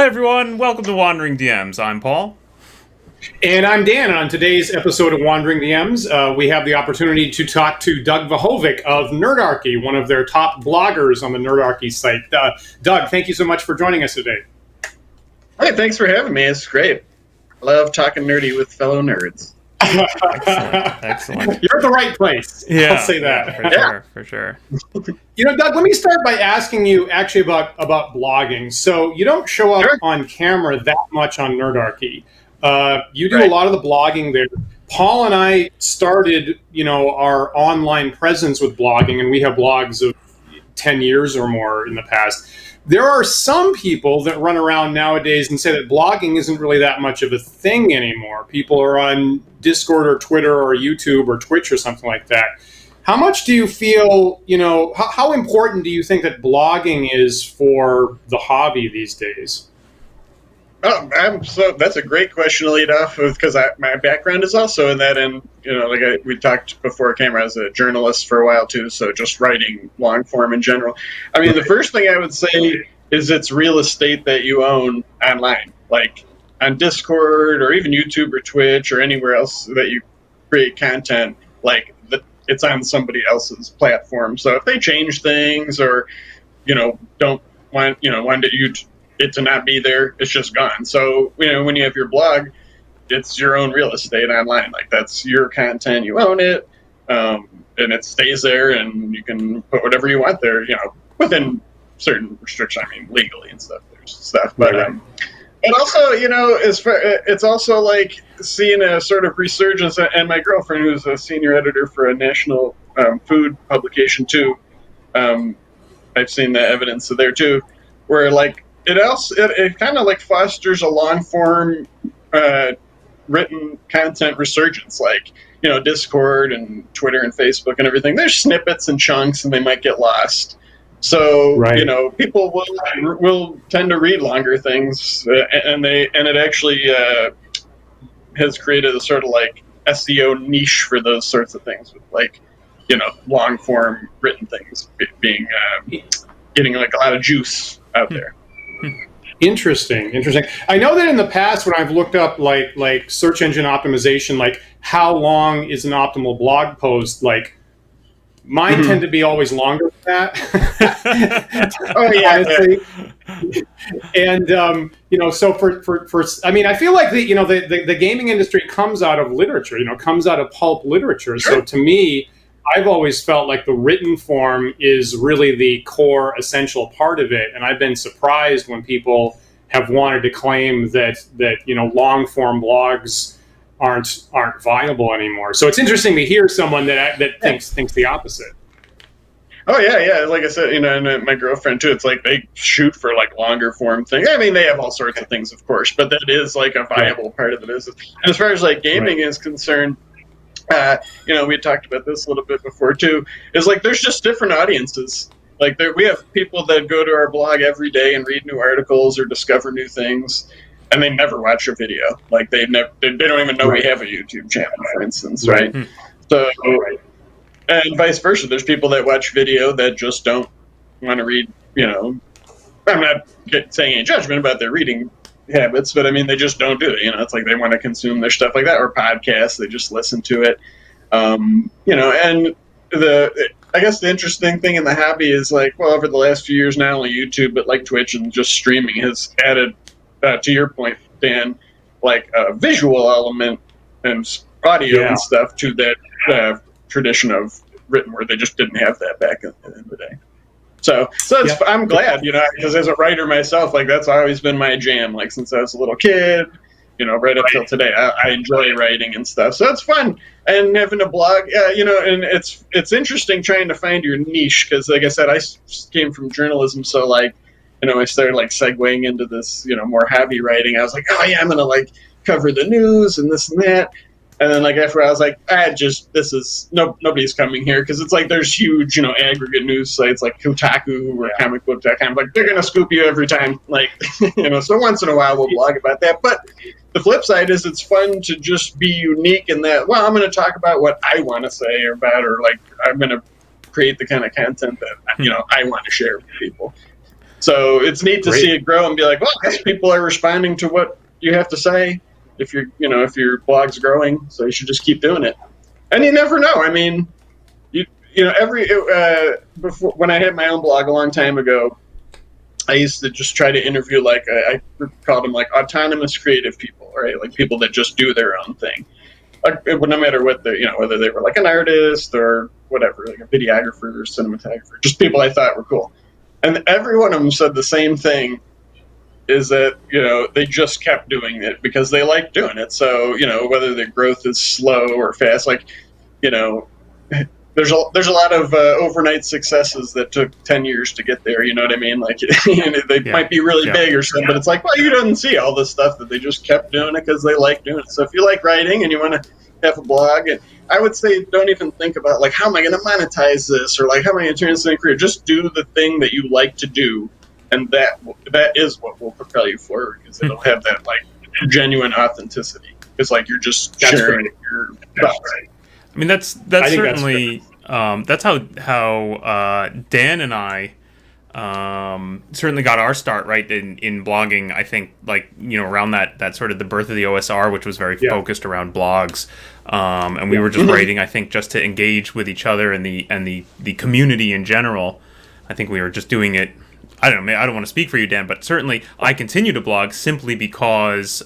everyone, welcome to Wandering DMs. I'm Paul. And I'm Dan. On today's episode of Wandering DMs, we have the opportunity to talk to Doug Vehovec of Nerdarchy, one of their top bloggers on the Nerdarchy site. Doug, thank you so much for joining us today. Hey, thanks for having me. It's great. I love talking nerdy with fellow nerds. Excellent. You're at the right place. Yeah, I'll say that. Yeah, for sure. You know, Doug, let me start by asking you actually about blogging. So you don't show up on camera that much on Nerdarchy. You do a lot of the blogging there. Paul and I started, our online presence with blogging, and we have blogs of 10 years or more in the past. There are some people that run around nowadays and say that blogging isn't really that much of a thing anymore. People are on Discord or Twitter or YouTube or Twitch or something like that. How much do you feel, how important do you think that blogging is for the hobby these days? That's a great question to lead off with, because my background is also in that, and we talked before camera, I was a journalist for a while too, so just writing long form in general. I mean, the first thing I would say is it's real estate that you own online, like on Discord or even YouTube or Twitch or anywhere else that you create content, it's on somebody else's platform. So if they change things or don't want it to not be there, it's just gone. So when you have your blog, it's your own real estate online. Like, that's your content, you own it, and it stays there, and you can put whatever you want there, within certain restrictions. I mean, legally and stuff. There's stuff, but also, it's also like seeing a sort of resurgence. And my girlfriend, who's a senior editor for a national food publication too, I've seen the evidence there too, where it kind of like fosters a long form written content resurgence, like Discord and Twitter and Facebook and everything. There's snippets and chunks, and they might get lost. So people will tend to read longer things, and it actually has created a sort of like SEO niche for those sorts of things, with long form written things being getting like a lot of juice out there. Interesting. I know that in the past, when I've looked up like search engine optimization, like how long is an optimal blog post, like mine tend to be always longer than that. Honestly. And so for I mean, I feel like the gaming industry comes out of literature, comes out of pulp literature. Sure. So to me, I've always felt like the written form is really the core essential part of it. And I've been surprised when people have wanted to claim that long form blogs aren't viable anymore. So it's interesting to hear someone that thinks the opposite. Oh yeah. Like I said, and my girlfriend too, it's like they shoot for like longer form things. I mean, they have all sorts of things, of course, but that is like a viable part of the business. And as far as like gaming is concerned, we had talked about this a little bit before too, is like there's just different audiences. Like we have people that go to our blog every day and read new articles or discover new things, and they never watch a video. Like they don't even know we have a YouTube channel, for instance, right? So, and vice versa. There's people that watch video that just don't want to read. I'm not saying any judgment about their reading habits, but I mean, they just don't do it. It's like they want to consume their stuff like that, or podcasts. They just listen to it. And I guess the interesting thing in the hobby is over the last few years, not only YouTube, but like Twitch and just streaming has added, to your point, Dan, like a visual element and audio and stuff to that tradition of written, where they just didn't have that back in the day. So I'm glad, because as a writer myself, that's always been my jam. Like since I was a little kid, right up till today, I enjoy writing and stuff. So it's fun, and having a blog, and it's interesting trying to find your niche, because like I said, I came from journalism, so I started segueing into this, more hobby writing. I was like, oh yeah, I'm gonna cover the news and this and that. And then after I was like, nobody's coming here, because it's there's huge, aggregate news sites like Kotaku or comicbook.com. They're going to scoop you every time. So once in a while we'll blog about that. But the flip side is it's fun to just be unique in that, I'm going to talk about what I want to say about, or I'm going to create the kind of content that, I want to share with people. So it's neat to Great. see it grow and be like, well, I guess people are responding to what you have to say if your blog's growing. So you should just keep doing it. And you never know. I mean, before, when I had my own blog a long time ago, I used to just try to interview, like, I called them like autonomous creative people, right? Like people that just do their own thing. Like, no matter what whether they were like an artist or whatever, like a videographer or cinematographer, just people I thought were cool. And every one of them said the same thing, is that, they just kept doing it because they liked doing it. So, whether the growth is slow or fast, like, there's a lot of overnight successes that took 10 years to get there. You know what I mean? Like, they might be really big or something, but it's like, well, you didn't see all this stuff that they just kept doing it because they like doing it. So if you like writing and you want to have a blog, and I would say don't even think about, like, how am I going to monetize this, or like, how am I going to turn this into a career? Just do the thing that you like to do, and that is what will propel you forward, because it'll have that, like, genuine authenticity. It's like you're just sharing your thoughts. I mean, that's certainly that's how Dan and I certainly got our start, right, in blogging. I think, like, around that sort of the birth of the OSR, which was very focused around blogs, and we were just writing, I think, just to engage with each other and the community in general. I think we were just doing it. I don't know. I don't want to speak for you, Dan, but certainly I continue to blog simply because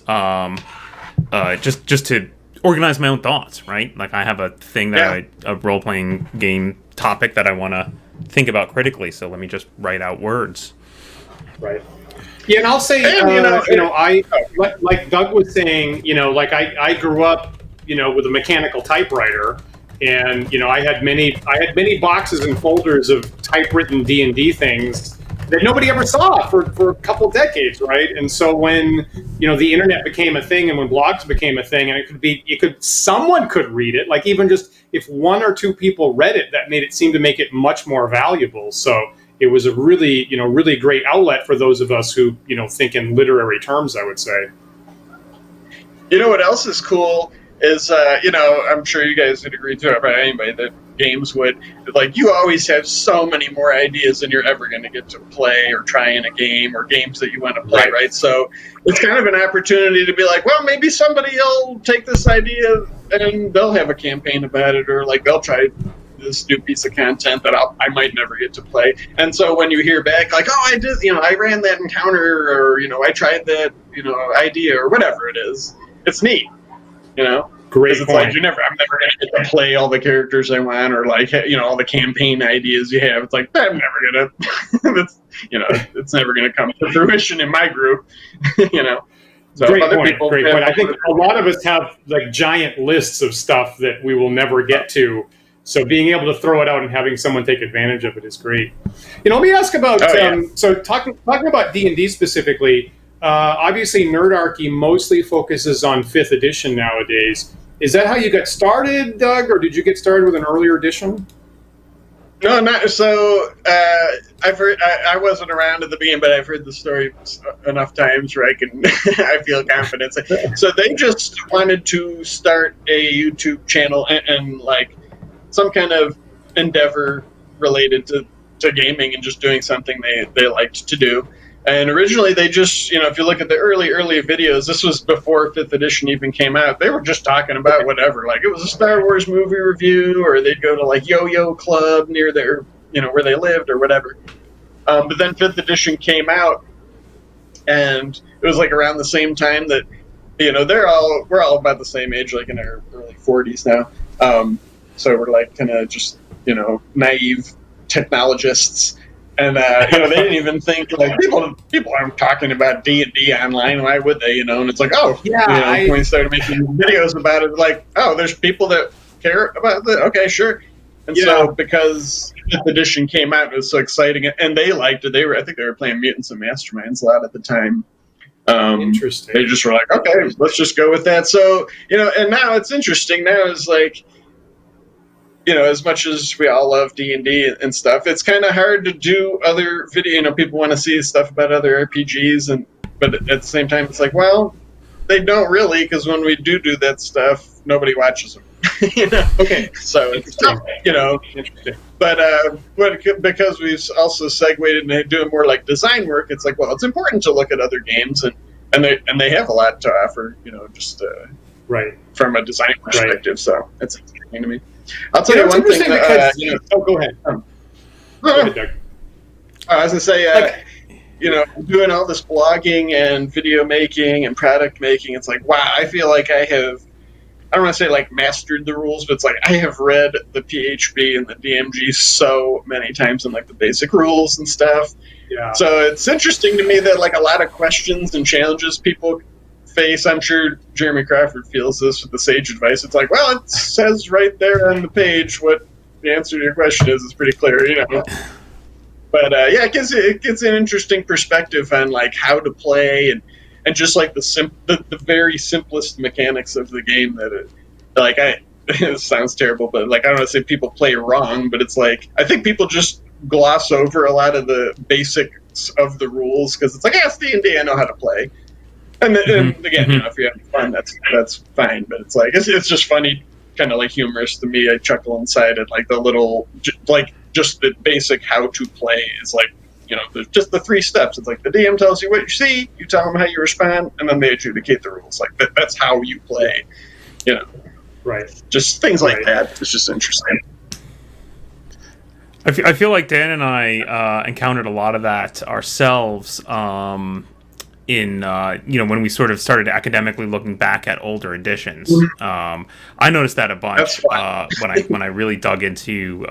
just to organize my own thoughts, right? Like, I have a thing that a role-playing game topic that I want to think about critically, so let me just write out words. Right. Yeah, and I'll say, I like Doug was saying, like I grew up, with a mechanical typewriter, and I had many boxes and folders of typewritten D&D things that nobody ever saw for a couple decades, right? And so when the internet became a thing, and when blogs became a thing, and someone could read it, like, even just if one or two people read it, that made it make it much more valuable. So it was a really really great outlet for those of us who think in literary terms, I would say. What else is cool is I'm sure you guys would agree too, about anybody that games would, like, you always have so many more ideas than you're ever going to get to play or try in a game, or games that you want to play, right? So it's kind of an opportunity to be like, well, maybe somebody will take this idea and they'll have a campaign about it, or like they'll try this new piece of content that I might never get to play. And so when you hear back, like, oh, I did, I ran that encounter, or I tried that idea, or whatever it is, it's neat. Great it's point. like I'm never going to get to play all the characters I want, or like all the campaign ideas you have. It's like, I'm never gonna. It's never going to come to fruition in my group. So great other point. people Great point. I think a lot of us have, like, giant lists of stuff that we will never get to. So being able to throw it out and having someone take advantage of it is great. Let me ask about so talking about D&D specifically. Obviously, Nerdarchy mostly focuses on 5th edition nowadays. Is that how you got started, Doug, or did you get started with an earlier edition? No, not so. I've heard. I wasn't around at the beginning, but I've heard the story enough times where I feel confident. So they just wanted to start a YouTube channel and like some kind of endeavor related to gaming, and just doing something they liked to do. And originally they just, if you look at the early videos, this was before 5th edition even came out, they were just talking about whatever. Like, it was a Star Wars movie review, or they'd go to, like, Yo-Yo Club near their, where they lived, or whatever. But then 5th edition came out, and it was, like, around the same time that, we're all about the same age, like in our early 40s now. So we're, like, kind of just, naive technologists. And they didn't even think, like, people aren't talking about D&D online. Why would they? And it's like, when we started making videos about it, like, oh, there's people that care about that. Okay, sure. And so because 5th edition came out, it was so exciting, and they liked it. I think they were playing Mutants and Masterminds a lot at the time. Interesting. They just were like, okay, let's just go with that. So and now it's interesting. Now it's like, as much as we all love D&D and stuff, it's kind of hard to do other video. People want to see stuff about other RPGs, but at the same time, it's like, well, they don't really, because when we do that stuff, nobody watches them. Okay. So it's Interesting. Interesting. because we've also segued into doing more like design work, it's like, well, it's important to look at other games, and they have a lot to offer, just from a design perspective. Right. So it's interesting to me. I'll tell you one thing. Because, go ahead. Go ahead, Doug. I was gonna say, doing all this blogging and video making and product making, it's like, wow, I feel like I don't want to say like mastered the rules, but it's like I have read the PHB and the DMG so many times in like the basic rules and stuff. Yeah. So it's interesting to me that like a lot of questions and challenges people face, I'm sure Jeremy Crawford feels this with the sage advice. It's like, well, it says right there on the page what the answer to your question is. It's pretty clear, But it gives an interesting perspective on like how to play and just like the very simplest mechanics of the game it sounds terrible, but like I don't want to say people play wrong, but it's like I think people just gloss over a lot of the basics of the rules because it's like, it's D&D, I know how to play. And again, if you're having fun, that's fine. But it's like it's just funny, kind of like humorous to me. I chuckle inside at like the little just the basic how to play is like, just the 3 steps. It's like the DM tells you what you see, you tell them how you respond, and then they adjudicate the rules. Like that's how you play, Right. Just things like that. It's just interesting. I feel like Dan and I encountered a lot of that ourselves in when we sort of started academically looking back at older editions. I noticed that a bunch when I really dug into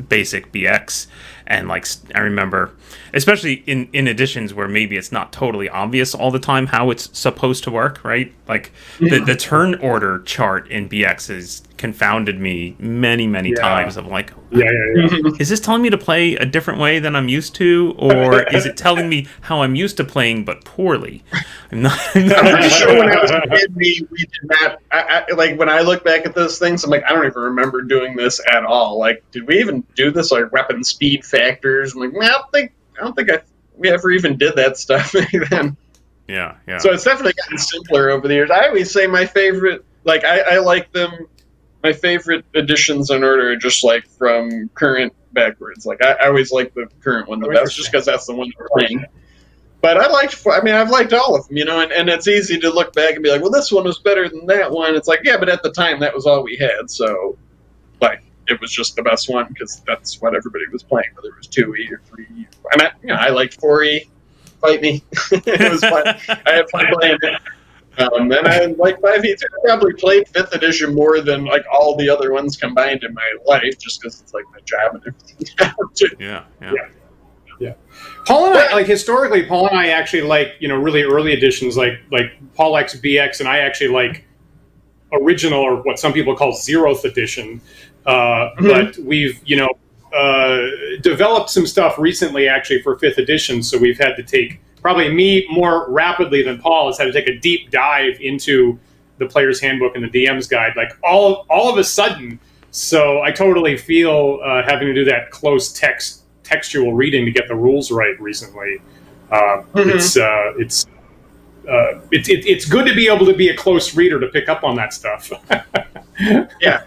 basic BX, and I remember, especially in editions where maybe it's not totally obvious all the time how it's supposed to work, right? Like the turn order chart in BX has confounded me many times. Of like, is this telling me to play a different way than I'm used to, or is it telling me how I'm used to playing but poorly? I'm pretty sure when I was a kid, we did not. Like when I look back at those things, I'm like, I don't even remember doing this at all. Like, did we even do this? Like weapon speed factors? I'm like, I don't think we ever even did that stuff then. Yeah. So it's definitely gotten simpler over the years. I always say my favorite, I like them. My favorite editions in order are just like from current backwards. Like I always like the current one the best, just because that's the one we're playing. But I've liked all of them, and it's easy to look back and be like, well, this one was better than that one. It's like, yeah, but at the time that was all we had, so it was just the best one because that's what everybody was playing, whether it was 2E or 3E. I liked 4E. Fight me. It was fun. I had fun playing it. And I like 5e too. I probably played 5th edition more than like all the other ones combined in my life, just because it's like my job and everything. Yeah. Paul and I, historically, Paul and I actually like, really early editions, like Paul X BX, and I actually like original, or what some people call 0th edition. But we've, developed some stuff recently actually for 5th edition, so we've had to take, probably me more rapidly than Paul has had to take a deep dive into the player's handbook and the DM's guide, like all of a sudden. So I totally feel having to do that close textual reading to get the rules right recently. It's good to be able to be a close reader to pick up on that stuff. Yeah.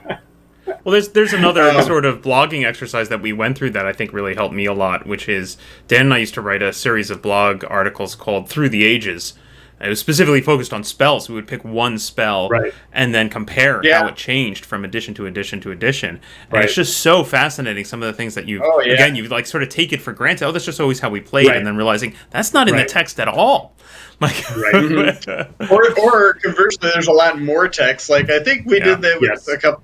Well, there's another sort of blogging exercise that we went through that I think really helped me a lot, which is Dan and I used to write a series of blog articles called Through the Ages. It was specifically focused on spells. We would pick one spell and then compare how it changed from edition to edition to edition. And it's just so fascinating, some of the things that you like sort of take it for granted. Oh, that's just always how we played, and then realizing that's not in the text at all. Or conversely, there's a lot more text. Like I think we did that with a couple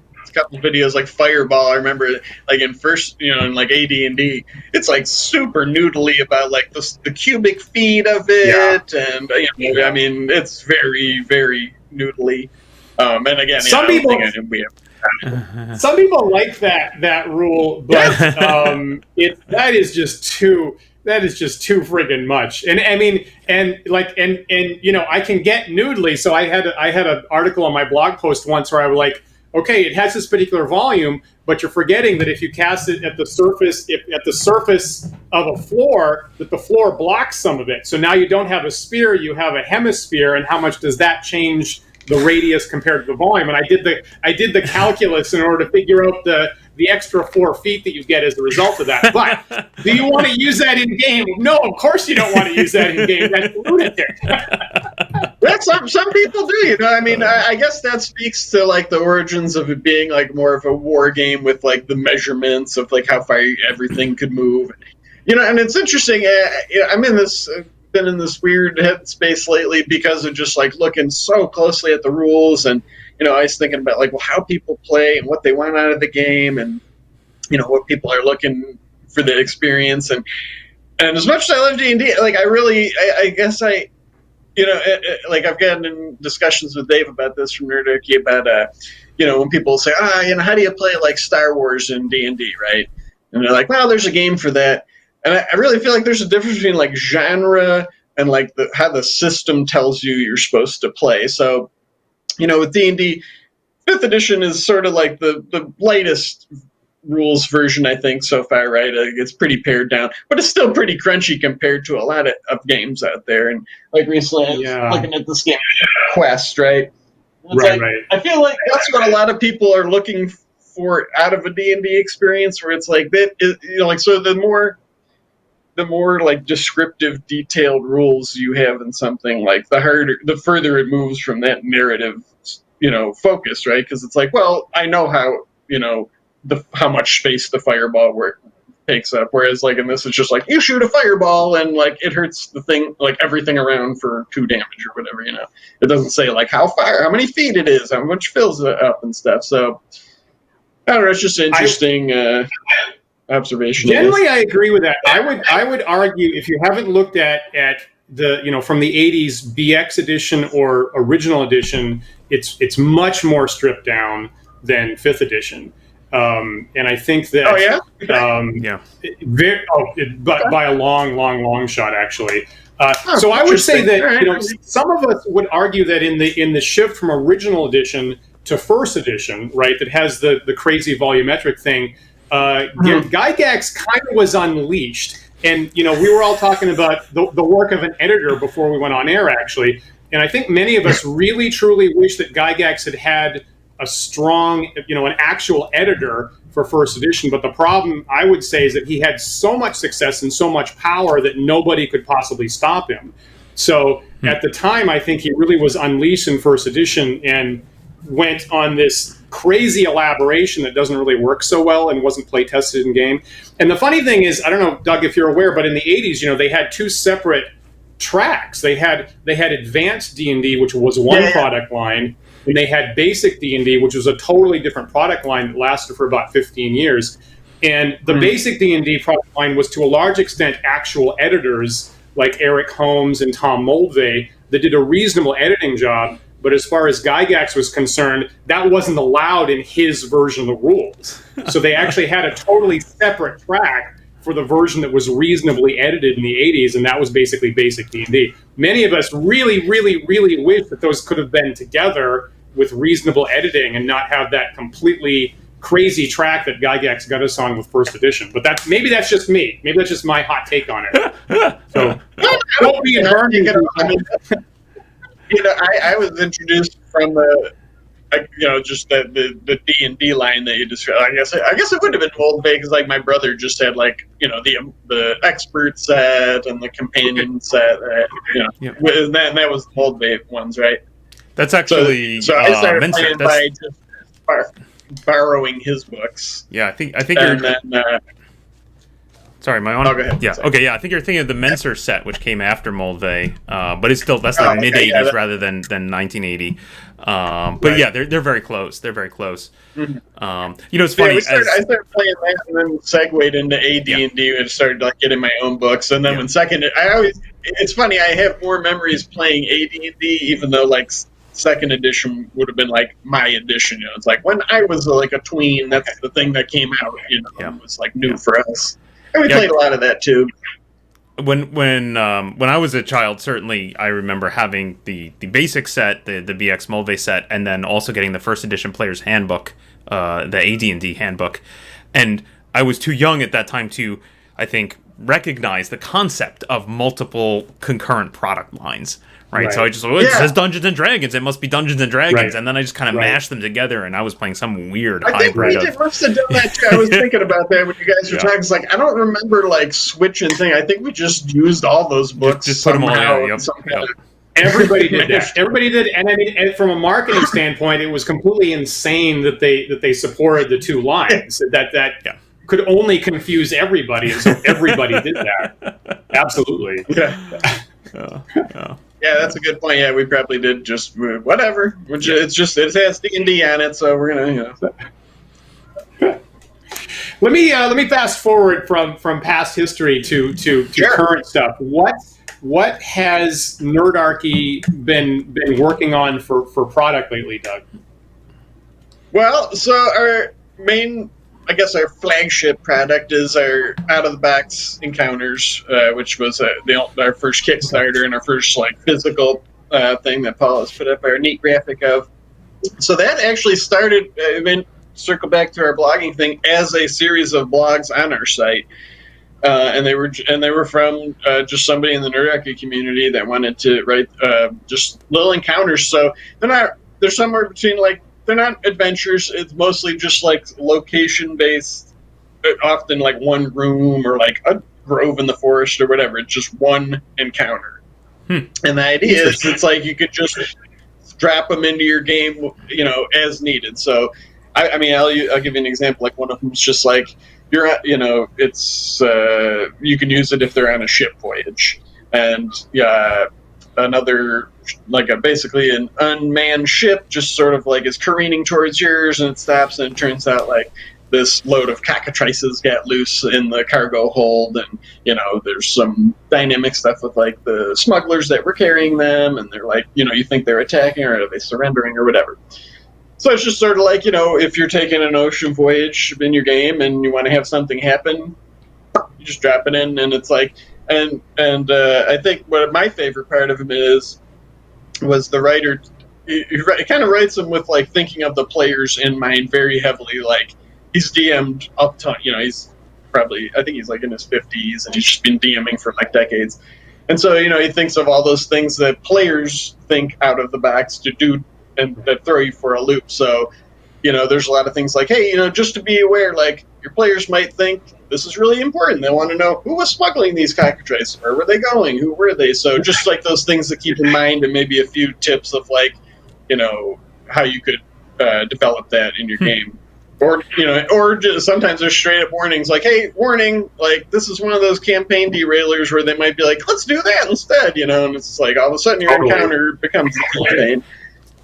videos like Fireball. I remember like in first, in like AD&D, it's like super noodly about like the cubic feet of it, and I mean it's very, very noodly. And again, some people like that rule, but that is just too friggin' much. And I mean, and I can get noodly. So I had an article on my blog post once where I was like, okay, it has this particular volume, but you're forgetting that if you cast it at the surface of a floor, that the floor blocks some of it. So now you don't have a sphere, you have a hemisphere, and how much does that change the radius compared to the volume? And I did the calculus in order to figure out the the extra 4 feet that you get as a result of that. But do you want to use that in game? No, of course you don't want to use that in game. That's lunatic. That's some people do, you know. I mean, I guess that speaks to like the origins of it being like more of a war game with like the measurements of like how far everything could move, you know. And it's interesting. I'm in this. Been in this weird headspace lately because of just like looking so closely at the rules, and you know, I was thinking about like, well, how people play and what they want out of the game, and you know, what people are looking for the experience, and as much as I love D&D, like I guess I, you know, like I've gotten in discussions with Dave about this from Nerdarchy about, you know, when people say, you know, how do you play like Star Wars in D&D, right? And they're like, well, there's a game for that. And I really feel like there's a difference between like genre and like how the system tells you you're supposed to play. So, you know, with D&D, 5th edition is sort of like the lightest rules version, I think, so far, right? It's pretty pared down, but it's still pretty crunchy compared to a lot of games out there. And like recently, I was looking at this game, Quest, right? Right. I feel like that's what a lot of people are looking for out of a D&D experience, where it's like that, you know, like, so the more like descriptive, detailed rules you have in something, like the further it moves from that narrative, you know, focus, right? Because it's like, well, I know how, you know, how much space the fireball takes up. Whereas like in this, it's just like you shoot a fireball and like it hurts the thing, like everything around for 2 damage or whatever, you know. It doesn't say like how many feet it is, how much fills it up and stuff. So I don't know, it's just interesting. Observation. Generally, I agree with that. I would argue, if you haven't looked at the, you know, from the 80s BX edition or original edition, it's much more stripped down than 5th edition. And I think that but by a long shot, actually. So I would say that, you know, some of us would argue that in the shift from original edition to 1st edition, right, that has the crazy volumetric thing, Gygax kind of was unleashed. And, you know, we were all talking about the work of an editor before we went on air, actually. And I think many of us really, truly wish that Gygax had a strong, you know, an actual editor for 1st edition. But the problem, I would say, is that he had so much success and so much power that nobody could possibly stop him. So at the time, I think he really was unleashed in 1st edition and went on this crazy elaboration that doesn't really work so well and wasn't play tested in game. And the funny thing is, I don't know, Doug, if you're aware, but in the 80s, you know, they had 2 separate tracks. They had advanced D&D, which was one product line, and they had basic D&D, which was a totally different product line that lasted for about 15 years. And the basic D&D product line was to a large extent actual editors like Eric Holmes and Tom Moldvay that did a reasonable editing job. But as far as Gygax was concerned, that wasn't allowed in his version of the rules. So they actually had a totally separate track for the version that was reasonably edited in the 80s, and that was basically basic D&D. Many of us really, really, really wish that those could have been together with reasonable editing and not have that completely crazy track that Gygax got us on with 1st edition. But maybe that's just me. Maybe that's just my hot take on it. So don't be burning. You know, I was introduced from you know, just the D&D line that you described. I guess it would have been Moldvay because like my brother just had like, you know, the expert set and the companion set, you know, and that was Moldvay ones, right? That's actually so I started playing by just borrowing his books. Yeah, I think you're. Then, sorry, my own. Go ahead. Yeah. Okay. Yeah. I think you're thinking of the Menser set, which came after Moldvay, but it's still that's like mid '80s rather than 1980. But yeah, they're very close. They're very close. Mm-hmm. You know, it's funny. I started playing that, and then segued into AD&D and started like getting my own books. And then when it's funny. I have more memories playing AD&D, even though like 2nd edition would have been like my edition. You know, it's like when I was like a tween, that's the thing that came out. You know, it was like new for us. And we played a lot of that too. When I was a child, certainly I remember having the basic set, the BX Moldvay set, and then also getting the 1st edition Player's Handbook, the AD&D handbook. And I was too young at that time to, I think, recognize the concept of multiple concurrent product lines. Right, so I just it says Dungeons and Dragons. It must be Dungeons and Dragons, and then I just kind of mashed them together, and I was playing some weird hybrid. I think we must have done that too. I was thinking about that when you guys were talking. It's like I don't remember like switching thing. I think we just used all those books. Just put them all in. Yep. Everybody did that. Everybody did, and I mean, and from a marketing standpoint, it was completely insane that they supported the two lines. That could only confuse everybody, and so everybody did that. Absolutely. Yeah, that's a good point. Yeah, we probably did just whatever. Which it has D&D on it, so we're gonna. Let me fast forward from past history to current stuff. What has Nerdarchy been working on for product lately, Doug? Well, so our main, I guess our flagship product is our out-of-the-box encounters, which was our first Kickstarter and our first like physical thing that Paul has put up our neat graphic of. So that actually started, circle back to our blogging thing, as a series of blogs on our site. And they were from just somebody in the Nerdarchy community that wanted to write just little encounters. So they're somewhere between like, they're not adventures. It's mostly just like location based, often like one room or like a grove in the forest or whatever. It's just one encounter. And the idea is it's like you could just drop them into your game, as needed. So I mean, I'll give you an example. Like one of them is just like it's you can use it if they're on a ship voyage, and another like basically an unmanned ship just sort of like is careening towards yours, and it stops, and it turns out like this load of cockatrices got loose in the cargo hold, and there's some dynamic stuff with like the smugglers that were carrying them, and they're like you think they're attacking or are they surrendering or whatever. So it's just sort of like, if you're taking an ocean voyage in your game and you want to have something happen, you just drop it in, and it's like, and I think what my favorite part of it was the writer, he kind of writes them with like thinking of the players in mind very heavily. Like he's DM'd up ton, he's probably, I think he's like in his 50s and he's just been DMing for like decades. And so, he thinks of all those things that players think out of the box to do and that throw you for a loop. So, there's a lot of things like, hey, just to be aware, like your players might think this is really important. They want to know who was smuggling these cockatrices, where were they going, who were they? So just like those things to keep in mind, and maybe a few tips of like, how you could develop that in your game. Or, or just sometimes there's straight up warnings like, hey, warning, like this is one of those campaign derailers where they might be like, let's do that instead, and it's like all of a sudden your encounter becomes a campaign.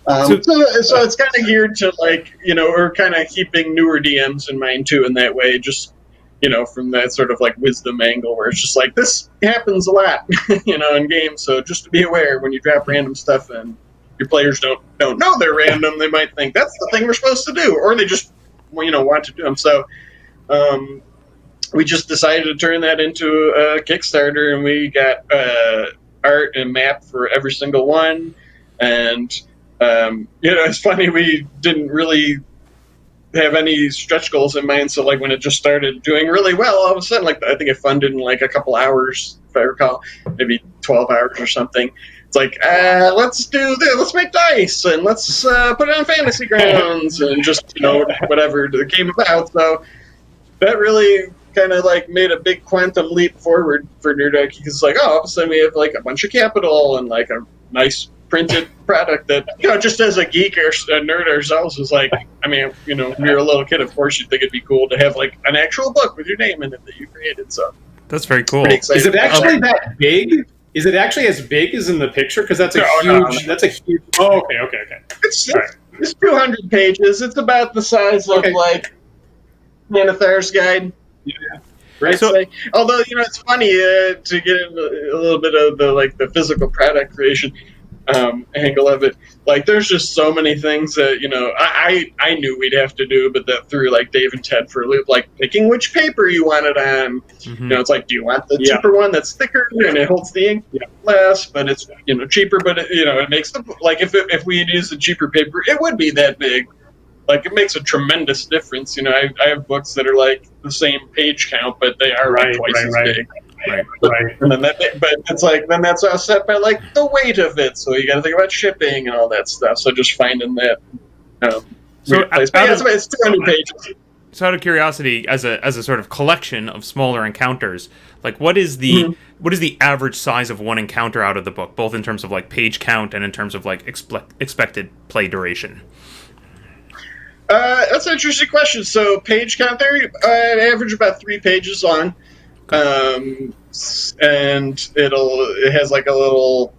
So it's kind of geared to like, or kind of keeping newer DMs in mind too in that way, just, from that sort of like wisdom angle where it's just like, this happens a lot, in games. So just to be aware when you drop random stuff and your players don't know they're random, they might think that's the thing we're supposed to do, or they just, want to do them. So we just decided to turn that into a Kickstarter, and we got art and map for every single one. And it's funny, we didn't really have any stretch goals in mind, so like when it just started doing really well, all of a sudden, like I think it funded in like a couple hours, if I recall, maybe 12 hours or something. It's like, let's do this, let's make dice, and let's put it on Fantasy Grounds, and just, whatever the game about. So that really kind of like made a big quantum leap forward for Nerdarchy, because it's like, all of a sudden we have like a bunch of capital and like a nice printed product that, just as a geek or a nerd ourselves was like, I mean, when you're a little kid, of course you'd think it'd be cool to have like an actual book with your name in it that you created. So that's very cool. Is it actually that big? Is it actually as big as in the picture? Because that's a huge. No. That's a huge. Oh, okay. It's 200 pages. It's about the size of like Manathar's Guide. Yeah. Right. So, although it's funny to get into a little bit of the physical product creation angle of it. Like, there's just so many things that I knew we'd have to do, but that threw like Dave and Ted for a loop. Like picking which paper you want it on. Mm-hmm. It's like, do you want the cheaper one that's thicker and it holds the ink less, but it's cheaper, but it makes the like if we had used a cheaper paper, it would be that big. Like, it makes a tremendous difference. I have books that are like the same page count, but they are like twice as big. Right. And then but it's like then that's offset by like the weight of it, so you got to think about shipping and all that stuff. So just finding that weird place. But yeah, it's 200 pages. So out of curiosity, as a sort of collection of smaller encounters, like what is the average size of one encounter out of the book, both in terms of like page count and in terms of like expected play duration? That's an interesting question. So page count, they're average about 3 pages long, and it has like a little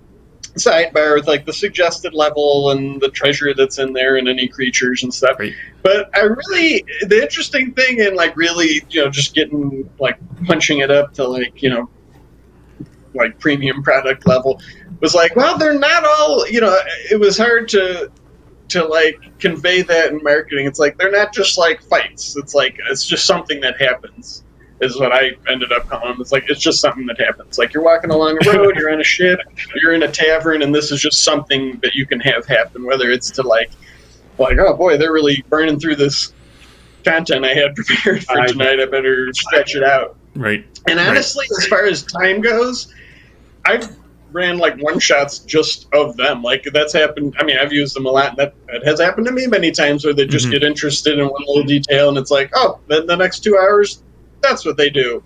sidebar with like the suggested level and the treasure that's in there and any creatures and stuff. Great. But the interesting thing in like really, just getting like punching it up to like, like premium product level was like, well, they're not all, it was hard to like convey that in marketing. It's like, they're not just like fights. It's like, it's just something that happens. Is what I ended up calling them. It's like, it's just something that happens. Like you're walking along a road, you're on a ship, you're in a tavern, and this is just something that you can have happen, whether it's to like, oh boy, they're really burning through this content I had prepared for tonight. I better stretch it out. Right. And honestly, as far as time goes, I've ran like one-shots just of them. Like that's happened. I mean, I've used them a lot. That has happened to me many times where they just get interested in one little detail, and it's like, oh, then the next 2 hours, that's what they do.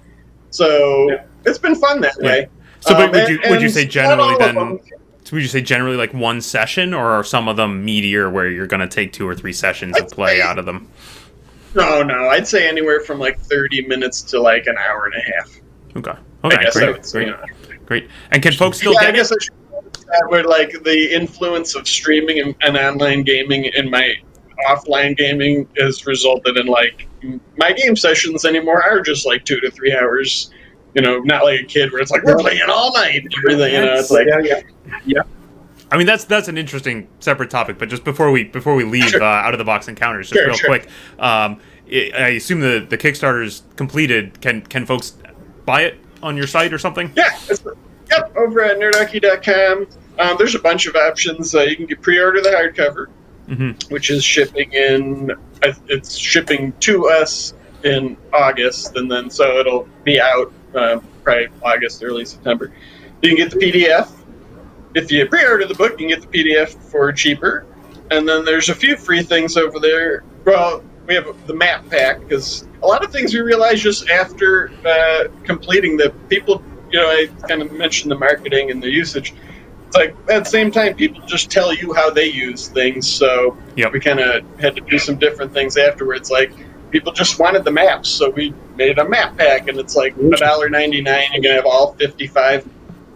So it's been fun that way. So, but would you say generally then? So would you say generally like one session, or are some of them meatier where you're going to take 2 or 3 sessions of play out of them? No. I'd say anywhere from like 30 minutes to like an hour and a half. Okay. Great. And can folks still get I guess I should that where like the influence of streaming and online gaming in my offline gaming has resulted in like my game sessions anymore are just like 2 to 3 hours, not like a kid where it's like we're playing all night and everything, it's like yeah. I mean that's an interesting separate topic, but just before we leave out of the box encounters, just quick, I assume the Kickstarter is completed. Can folks buy it on your site or something? Yep, over at nerdarchy.com. There's a bunch of options. You can pre-order the hardcover, which is shipping it's shipping to us in August, and then so it'll be out probably August, early September. You can get the PDF. If you pre-order the book, you can get the PDF for cheaper. And then there's a few free things over there. Well, we have the map pack, because a lot of things we realized just after completing that people, I kind of mentioned the marketing and the usage. It's like at the same time, people just tell you how they use things. So we kind of had to do some different things afterwards. Like people just wanted the maps, so we made a map pack, and it's like $1.99. You're gonna have all 55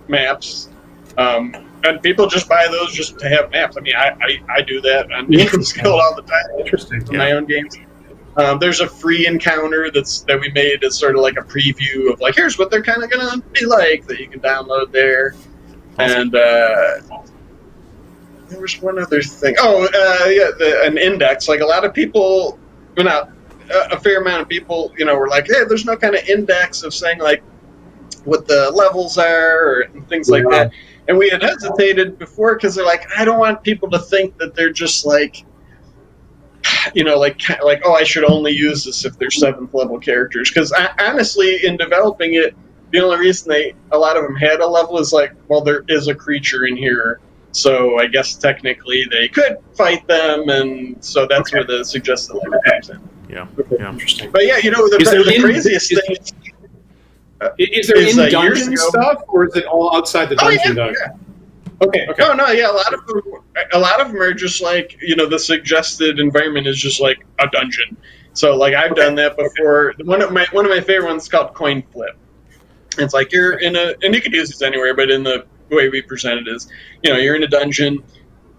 maps, and people just buy those just to have maps. I mean, I do that on Games Guild all the time. Interesting. For my own games. There's a free encounter that we made as sort of like a preview of like, here's what they're kind of going to be like, that you can download there. Awesome. And there was one other thing. An index. Like a lot of people, a fair amount of people, were like, hey, there's no kind of index of saying like what the levels are or things like that. And we had hesitated before because they're like, I don't want people to think that they're just like, oh, I should only use this if they're 7th level characters. Because honestly, in developing it, the only reason a lot of them had a level is like, well, there is a creature in here, so I guess technically they could fight them, and so that's where the suggested level comes in. Yeah. Interesting. But yeah, the craziest thing is there in-dungeon stuff, or is it all outside the dungeon? Okay. Oh no, yeah. A lot of them are just like the suggested environment is just like a dungeon. So like I've done that before. One of my favorite ones is called Coin Flip. It's like you're in and you could use this anywhere, but in the way we present it is, you're in a dungeon,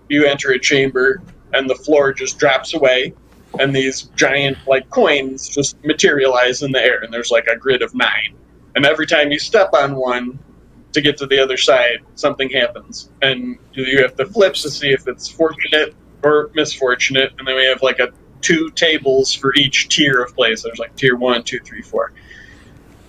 you enter a chamber, and the floor just drops away, and these giant like coins just materialize in the air, and there's like a grid of 9, and every time you step on one to get to the other side, something happens, and you have to flip to see if it's fortunate or misfortunate, and then we have like 2 tables for each tier of play. So there's like tier 1, 2, 3, 4.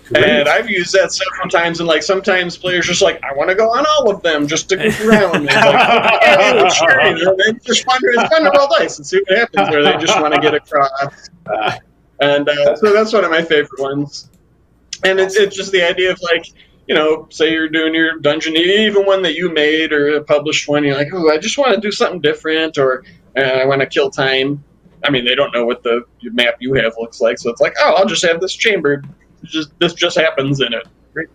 Great. And I've used that several times, and like sometimes players just like, I want to go on all of them just to goof around. And like, sure. They just it's fun to roll dice and see what happens, or they just want to get across. And so that's one of my favorite ones. And it's just the idea of like, say you're doing your dungeon, even one that you made or a published one, you're like, oh, I just want to do something different, or I want to kill time. I mean, they don't know what the map you have looks like, so it's like, oh, I'll just have this chamber. This just happens in it.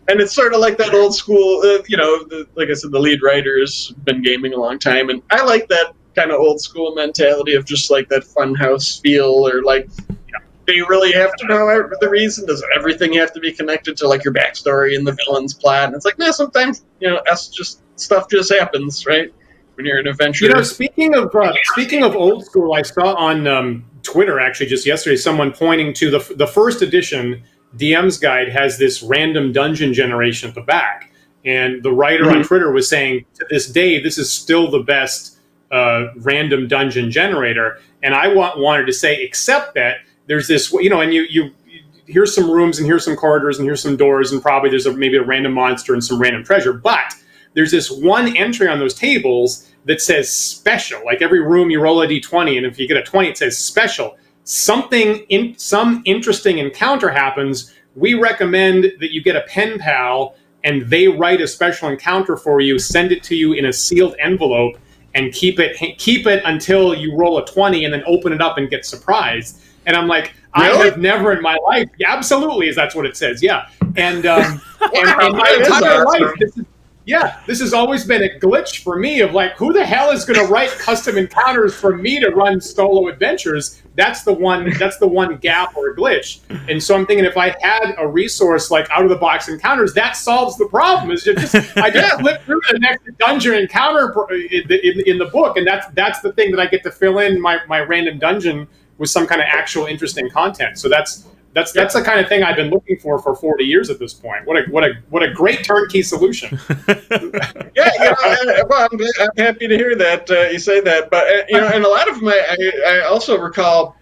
And it's sort of like that old school, like I said, the lead writer's been gaming a long time, and I like that kind of old school mentality of just like that funhouse feel, or like, do you really have to know the reason? Does everything have to be connected to like your backstory and the villain's plot? And it's like, no, sometimes stuff just happens, right? When you're an adventurer. Speaking of old school, I saw on Twitter actually just yesterday someone pointing to the first edition DM's Guide has this random dungeon generation at the back, and the writer on Twitter was saying to this day this is still the best random dungeon generator. And I wanted to say, except that there's this, and you here's some rooms and here's some corridors and here's some doors and probably there's maybe a random monster and some random treasure, but there's this one entry on those tables that says special. Like every room you roll a d20, and if you get a 20 it says special. Some interesting encounter happens, we recommend that you get a pen pal and they write a special encounter for you, send it to you in a sealed envelope, and keep it until you roll a 20 and then open it up and get surprised. And I'm like, really? I have never in my life, absolutely, that's what it says, yeah. And in my entire life, this has always been a glitch for me of like, who the hell is going to write custom encounters for me to run solo adventures? That's the one gap or glitch. And so I'm thinking, if I had a resource like out of the box encounters, that solves the problem. Is I just flip through the next dungeon encounter in the book, and that's the thing that I get to fill in my random dungeon with some kind of actual interesting content. So that's the kind of thing I've been looking for 40 years at this point. What a great turnkey solution. I'm happy to hear that you say that. But and a lot of them I also recall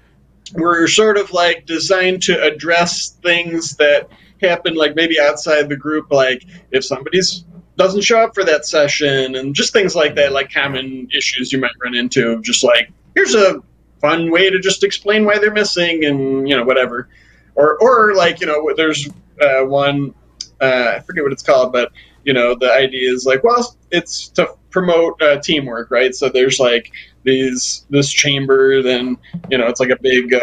were sort of like designed to address things that happen like maybe outside the group, like if somebody's doesn't show up for that session and just things like that, like common issues you might run into. Just like, here's a fun way to just explain why they're missing and whatever. Or like, there's one, I forget what it's called, but, the idea is like, well, it's to promote teamwork, right? So there's like this chamber, then, it's like a big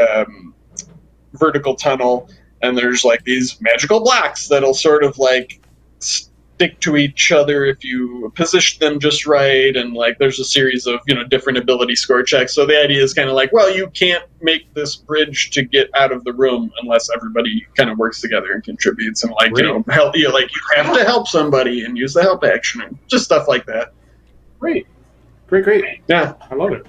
vertical tunnel, and there's like these magical blocks that'll sort of like stick to each other if you position them just right, and like there's a series of different ability score checks. So the idea is kind of like, well, you can't make this bridge to get out of the room unless everybody kind of works together and contributes, and like help you, like you have to help somebody and use the help action and just stuff like that. Great. Yeah, I love it.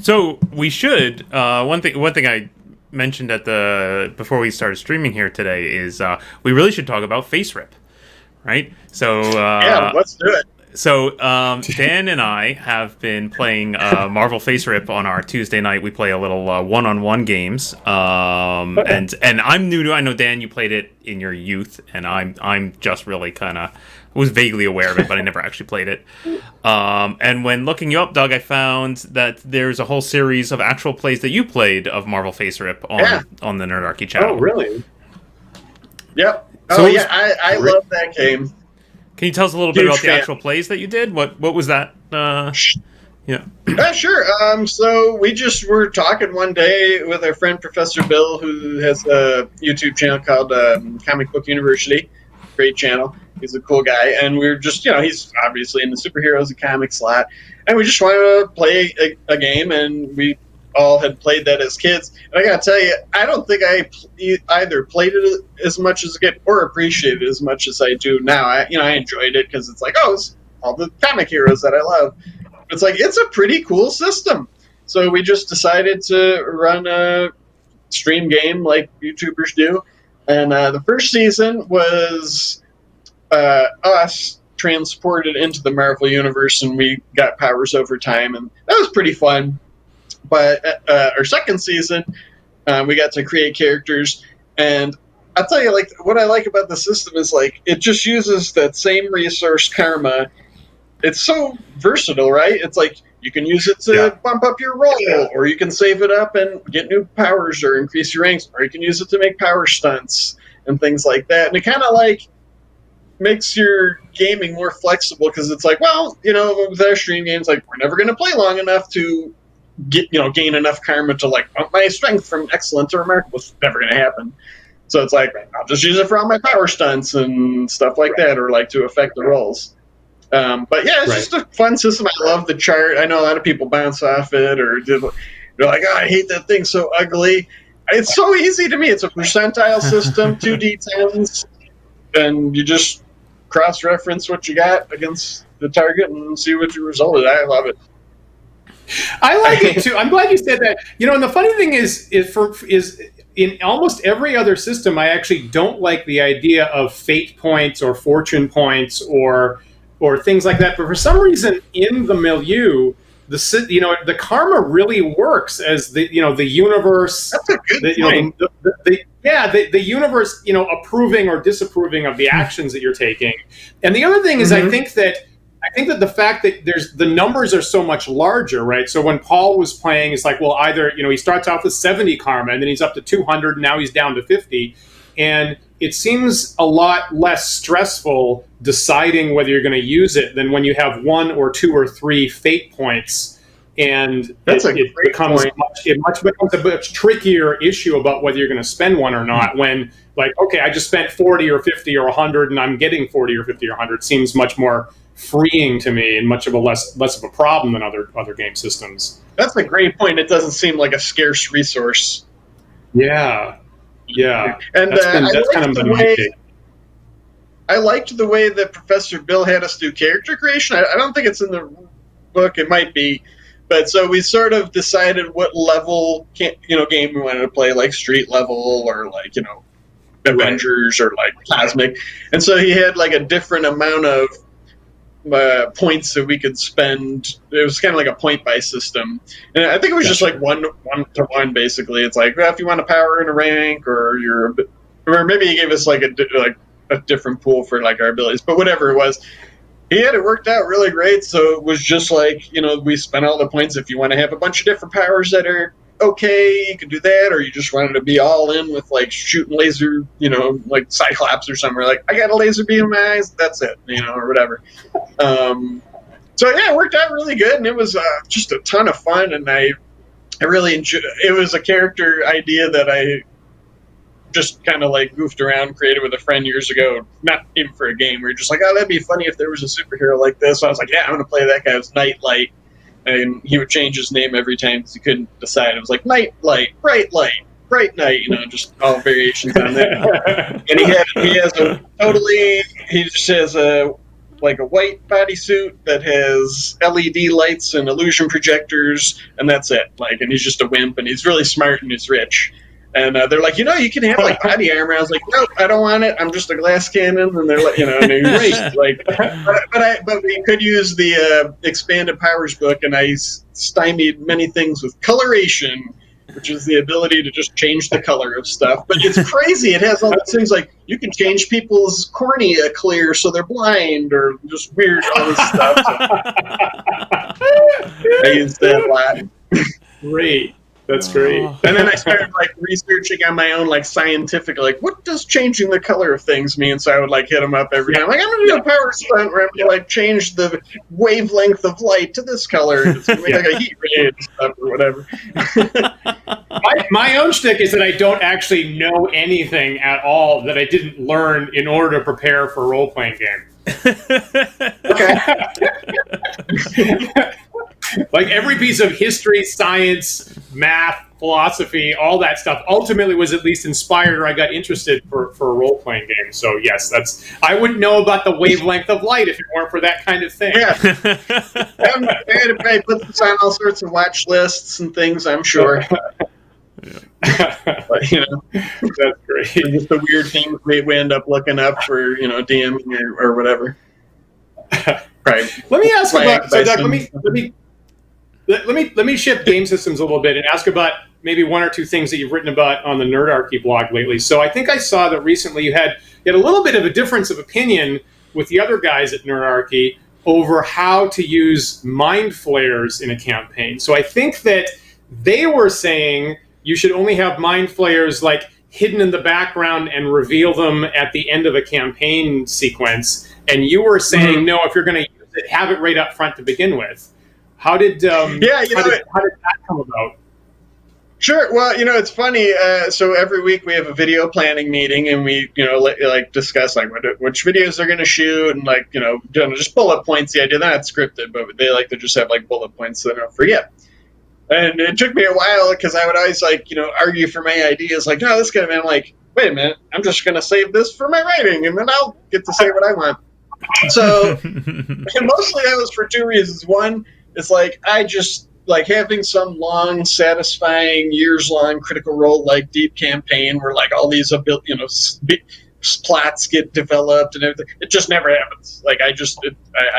So we should one thing I mentioned before we started streaming here today is we really should talk about FASERIP, right? So let's do it. So Dan and I have been playing Marvel FASERIP on our Tuesday night. We play a little one-on-one games, and I'm new to. I know Dan, you played it in your youth, and I'm just really kind of was vaguely aware of it, but I never actually played it. And when looking you up, Doug, I found that there's a whole series of actual plays that you played of Marvel FASERIP on the Nerdarchy channel. Oh, really? Yep. I love that game. Can you tell us a little bit about the actual plays that you did? What was that? Sure. So we just were talking one day with our friend Professor Bill, who has a YouTube channel called Comic Book University. Great channel. He's a cool guy, and we were just, he's obviously in the superheroes and comics slot, and we just wanted to play a game, and we all had played that as kids. And I gotta tell you, I don't think I either played it as much as I or appreciated it as much as I do now. I enjoyed it because it's like, it's all the comic heroes that I love. It's like, it's a pretty cool system. So we just decided to run a stream game like YouTubers do. And the first season was us transported into the Marvel Universe, and we got powers over time, and that was pretty fun. But our second season, we got to create characters, and I'll tell you, like, what I like about the system is, like, it just uses that same resource karma. It's so versatile, right? It's like, you can use it to bump up your roll, or you can save it up and get new powers or increase your ranks, or you can use it to make power stunts. and things like that. And it kind of like makes your gaming more flexible because it's like, well, with our stream games, like we're never going to play long enough to get, gain enough karma to like bump my strength from excellent to remarkable. It's never going to happen. So it's like, I'll just use it for all my power stunts and stuff like that, or like to affect the rolls. But yeah, it's just a fun system. I love the chart. I know a lot of people bounce off it, or they're like, oh, I hate that thing, so ugly. It's so easy to me. It's a percentile system, 2d10s, and you just cross-reference what you got against the target and see what your result is. I love it. I like it too. I'm glad you said that. And the funny thing is in almost every other system, I actually don't like the idea of fate points or fortune points or things like that. But for some reason, in the milieu, the karma really works as the universe. That's a good point. The universe, approving or disapproving of the actions that you're taking. And the other thing is, I think that the fact that the numbers are so much larger, right? So when Paul was playing, it's like, well, either, he starts off with 70 karma and then he's up to 200 and now he's down to 50. And it seems a lot less stressful deciding whether you're going to use it than when you have 1 or 2 or 3 fate points. And it becomes a much trickier issue about whether you're going to spend one or not. When, like, okay, I just spent 40 or 50 or 100 and I'm getting 40 or 50 or 100 seems much more freeing to me and much of a less of a problem than other game systems. That's a great point. It doesn't seem like a scarce resource. Yeah. And I liked the way that Professor Bill had us do character creation. I don't think it's in the book. It might be. But so we sort of decided what level game we wanted to play, like street level or like, Avengers or like Cosmic. And so he had like a different amount of points that we could spend. It was kind of like a point-buy system. And I think it was just like 1-to-1 basically. It's like, well, if you want a power in a rank or or maybe he gave us like a different pool for like our abilities, but whatever it was. He had it worked out really great, so it was just like, we spent all the points. If you want to have a bunch of different powers that are okay, you can do that, or you just wanted to be all in with, like, shooting laser, like Cyclops or something. Like, I got a laser beam in my eyes, that's it, or whatever. So, yeah, it worked out really good, and it was just a ton of fun, and I really enjoyed it. It was a character idea that I just kind of like goofed around, created with a friend years ago, not even for a game. We were just like, oh, that'd be funny if there was a superhero like this. So I was like, yeah, I'm going to play that guy as Nightlight. And he would change his name every time because he couldn't decide. It was like Nightlight, Bright Night, just all variations on that. And he just has a white bodysuit that has LED lights and illusion projectors, and that's it. And he's just a wimp, and he's really smart and he's rich. And they're like, you can have like body armor. I was like, nope, I don't want it. I'm just a glass cannon. And they're like, and he's like, but we could use the expanded powers book, and I stymied many things with coloration, which is the ability to just change the color of stuff. But it's crazy. It has all these things like you can change people's cornea clear so they're blind, or just weird all this stuff. So I used that a lot. Great. That's great. And then I started researching on my own, scientific, what does changing the color of things mean? So I would hit them up every time. I'm going to do a power stunt where I'm going to change the wavelength of light to this color. It's going to make a heat ray and stuff or whatever. My own shtick is that I don't actually know anything at all that I didn't learn in order to prepare for a role-playing game. Okay. Every piece of history, science, math, philosophy, all that stuff ultimately was at least inspired, or I got interested for a role-playing game. So yes, I wouldn't know about the wavelength of light if it weren't for that kind of thing. Yeah. I put this on all sorts of watch lists and things, I'm sure. But, that's great. Just the weird things we end up looking up for, DMing or whatever. Right. Let me ask about. So, Doug, let me shift game systems a little bit and ask about maybe 1 or 2 things that you've written about on the Nerdarchy blog lately. So, I think I saw that recently you had a little bit of a difference of opinion with the other guys at Nerdarchy over how to use mind flayers in a campaign. So, I think that they were saying you should only have mind flayers hidden in the background and reveal them at the end of a campaign sequence. And you were saying, no, if you're going to use it, have it right up front to begin with. How did how did that come about? Sure. Well, it's funny. So every week we have a video planning meeting, and we, like discuss like which videos they're going to shoot, and like just bullet points. The idea that's scripted, but they like to just have like bullet points so they don't forget. And it took me a while because I would always argue for my ideas. Like, no, this guy, man. I'm like, wait a minute, I'm just going to save this for my writing, and then I'll get to say what I want. So, and mostly that was for two reasons. One is like I just like having some long, satisfying, years-long Critical Role like deep campaign where like all these plots get developed and everything. It just never happens. Like I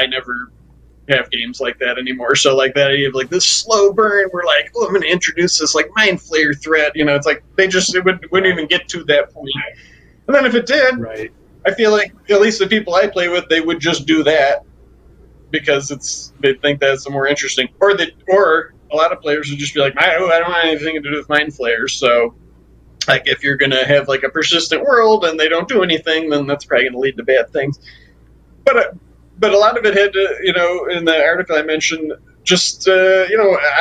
never have games like that anymore. So like that idea of like this slow burn, we're like, oh, I'm going to introduce this like mind flayer threat. It's like it wouldn't even get to that point. And then if it did, right. I feel like at least the people I play with, they would just do that because they think that's more interesting. Or a lot of players would just be like, I don't want anything to do with mind flayers. So like if you're going to have like a persistent world and they don't do anything, then that's probably going to lead to bad things. But a lot of it had to, in the article I mentioned, just, I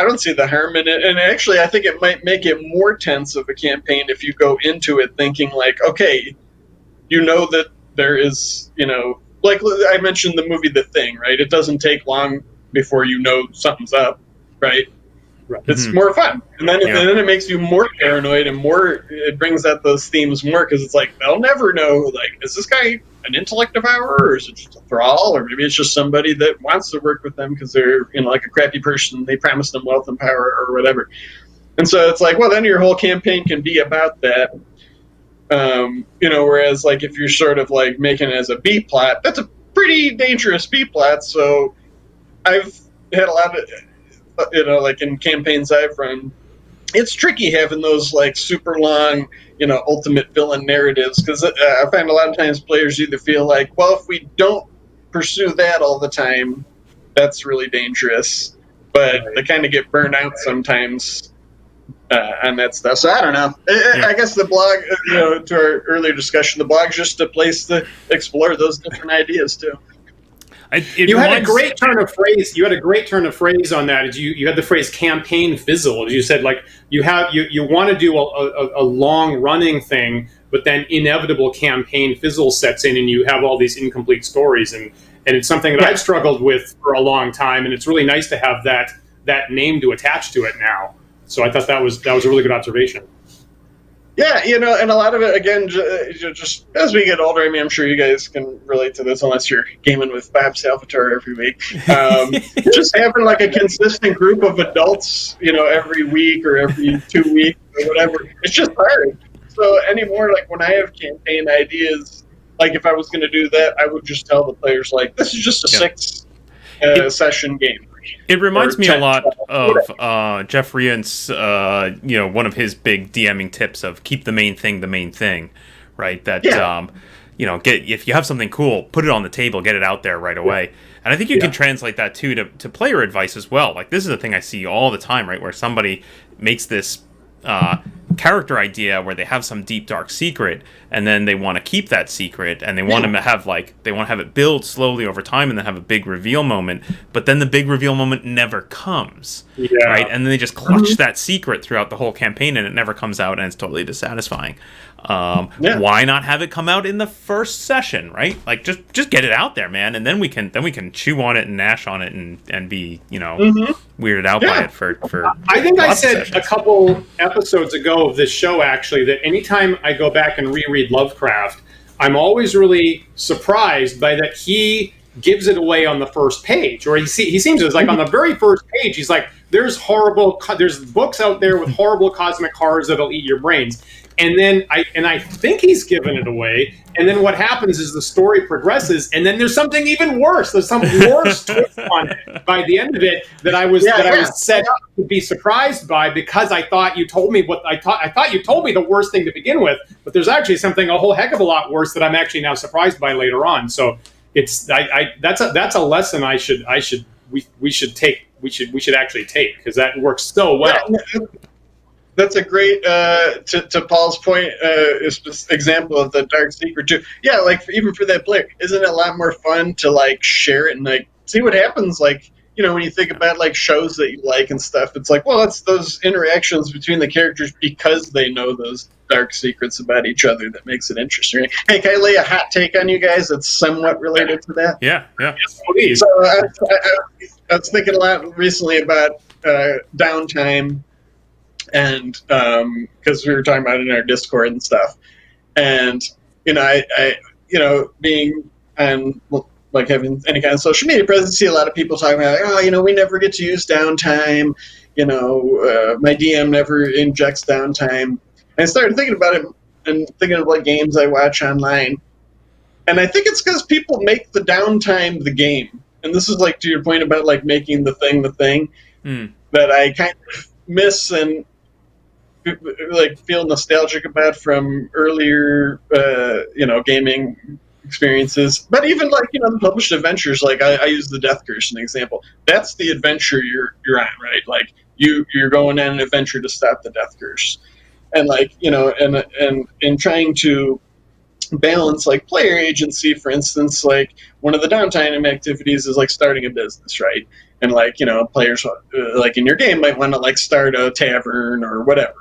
don't see the harm in it. And actually, I think it might make it more tense of a campaign if you go into it thinking like, okay, that there is, like I mentioned the movie The Thing, right? It doesn't take long before something's up, right? Right. It's more fun. And then it makes you more paranoid and it brings out those themes more because it's like, they'll never know, like, is this guy an intellect devourer or is it just a thrall? Or maybe it's just somebody that wants to work with them because they're, like a crappy person. They promise them wealth and power or whatever. And so it's like, well, then your whole campaign can be about that. Whereas like if you're sort of like making it as a B plot, that's a pretty dangerous B plot. So I've had a lot of, like in campaigns I've run, it's tricky having those like super long, ultimate villain narratives because I find a lot of times players either feel like, well, if we don't pursue that all the time, that's really dangerous. But they kind of get burned out sometimes on that stuff. So I don't know. I guess the blog, to our earlier discussion, the blog's just a place to explore those different ideas too. You had a great turn of phrase. You had a great turn of phrase on that. You had the phrase "campaign fizzle." You said like you want to do a long running thing, but then inevitable campaign fizzle sets in, and you have all these incomplete stories. And it's something that I've struggled with for a long time, and it's really nice to have that name to attach to it now. So I thought that was a really good observation. Yeah, and a lot of it, again, just as we get older, I mean, I'm sure you guys can relate to this unless you're gaming with Bob Salvatore every week. Just having like a consistent group of adults, every week or every 2 weeks or whatever, it's just hard. So anymore, like when I have campaign ideas, like if I was going to do that, I would just tell the players, like, this is just a 6 session game. It reminds me a lot of Jeff Rient's, one of his big DMing tips of keep the main thing, right? That, if you have something cool, put it on the table, get it out there right away. And I think you can translate that, too, to player advice as well. Like, this is a thing I see all the time, right? Where somebody makes this character idea where they have some deep, dark secret, and then they want to keep that secret, and they want to have it build slowly over time, and then have a big reveal moment. But then the big reveal moment never comes, right? And then they just clutch that secret throughout the whole campaign, and it never comes out, and it's totally dissatisfying. Why not have it come out in the first session, right? Like just get it out there, man, and then we can chew on it and gnash on it and be weirded out by it for I think I said a couple episodes ago of this show actually that anytime I go back and reread Lovecraft, I'm always really surprised by that he gives it away on the first page, or he seems to, like on the very first page, he's like, there's books out there with horrible cosmic horrors that'll eat your brains. And then I think he's given it away. And then what happens is the story progresses, and then there's something even worse. There's some worse twist on it by the end of it that I was set up to be surprised by, because I thought you told me I thought you told me the worst thing to begin with, but there's actually something a whole heck of a lot worse that I'm actually now surprised by later on. So it's that's a lesson we should actually take, because that works so well. That's a great, to Paul's point, example of the dark secret too. Yeah, like even for that player, isn't it a lot more fun to like share it and like see what happens? Like, you know, when you think about like shows that you like and stuff, it's like, well, it's those interactions between the characters because they know those dark secrets about each other that makes it interesting. Hey, can I lay a hot take on you guys that's somewhat related to that? Yeah. So I was thinking a lot recently about downtime. And because we were talking about it in our Discord and stuff, and you know, I being on like having any kind of social media presence, see a lot of people talking about, like, oh, you know, we never get to use downtime. You know, my DM never injects downtime. And I started thinking about it and thinking of like games I watch online, and I think it's because people make the downtime the game. And this is like to your point about like making the thing that I kind of miss and like feel nostalgic about from earlier gaming experiences. But even like, you know, the published adventures, like I use the Death Curse as an example. That's the adventure you're on, right? Like you're going on an adventure to stop the Death Curse. And like, you know, and in trying to balance like player agency, for instance, like one of the downtime activities is like starting a business, right? And like, you know, players like in your game might want to like start a tavern or whatever.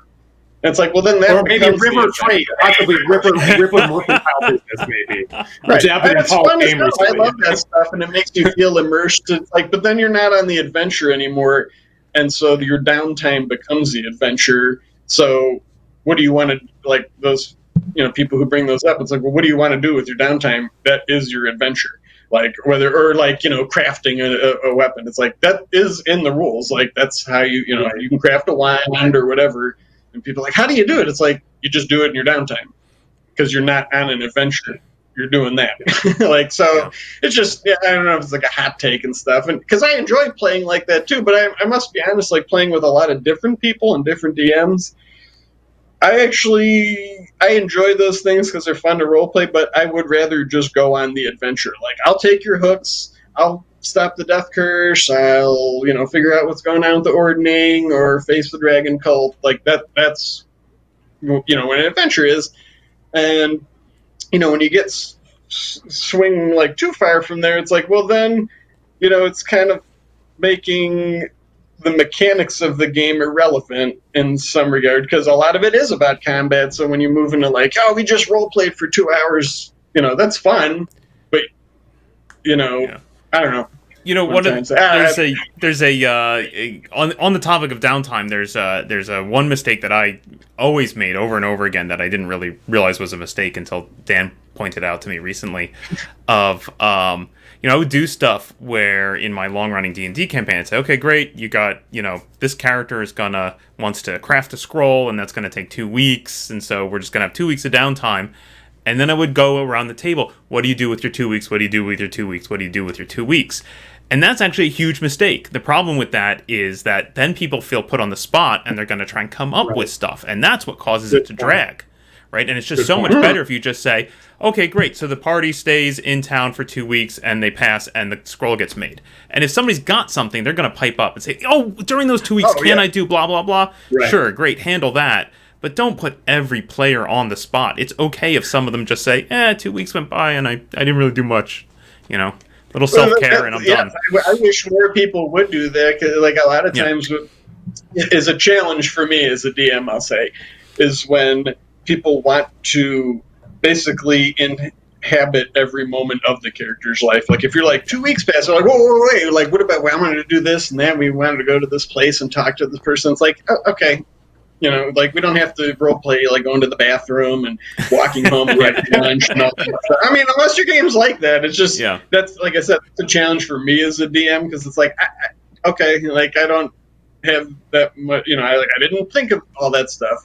And it's like, well, then that or maybe river trade, possibly river mercantile business, maybe. Right. It's fun as hell. I love that stuff, and it makes you feel immersed. It's like, but then you're not on the adventure anymore, and so your downtime becomes the adventure. So, what do you want to like those? You know, people who bring those up. It's like, well, what do you want to do with your downtime? That is your adventure. Like whether or like, you know, crafting a weapon. It's like that is in the rules. Like that's how you can craft a wand or whatever. And people are like, how do you do it? It's like, you just do it in your downtime because you're not on an adventure. You're doing that. Like, so it's just, I don't know if it's like a hot take and stuff. And because I enjoy playing like that too, but I must be honest, like playing with a lot of different people and different DMs, I enjoy those things because they're fun to roleplay, but I would rather just go on the adventure. Like, I'll take your hooks, I'll stop the Death Curse, I'll, you know, figure out what's going on with the Ordning or face the Dragon Cult. Like, that's, you know, what an adventure is. And, you know, when you get swing, like, too far from there, it's like, well, then, you know, it's kind of making the mechanics of the game irrelevant in some regard, because a lot of it is about combat. So when you move into like, oh, we just role played for 2 hours, you know, that's fun, but you know, I don't know. You know, on the topic of downtime, there's a one mistake that I always made over and over again that I didn't really realize was a mistake until Dan pointed out to me recently. Of you know, I would do stuff where in my long-running D&D campaign, I'd say, okay, great, you got, you know, this character wants to craft a scroll, and that's gonna take 2 weeks, and so we're just gonna have 2 weeks of downtime. And then I would go around the table. What do you do with your 2 weeks? What do you do with your 2 weeks? What do you do with your 2 weeks? And that's actually a huge mistake. The problem with that is that then people feel put on the spot and they're going to try and come up with stuff. And that's what causes it to drag, right? And it's just so much better if you just say, okay, great. So the party stays in town for 2 weeks and they pass and the scroll gets made. And if somebody's got something, they're going to pipe up and say, oh, during those 2 weeks, I do blah, blah, blah? Right. Sure, great, handle that. But don't put every player on the spot. It's okay if some of them just say, 2 weeks went by and I didn't really do much, you know. Little self-care and I'm done. I wish more people would do that, because like a lot of times is a challenge for me as a DM, I'll say, is when people want to basically inhabit every moment of the character's life. Like if you're like 2 weeks past, they're like, whoa, wait, like what about, well, I wanted to do this and that, we wanted to go to this place and talk to this person. It's like, oh, okay. You know, like we don't have to role play like going to the bathroom and walking home right at lunch and all that stuff. I mean, unless your game's like that, it's just that's like I said, it's a challenge for me as a DM, because it's like, okay, like I don't have that much. You know, I didn't think of all that stuff.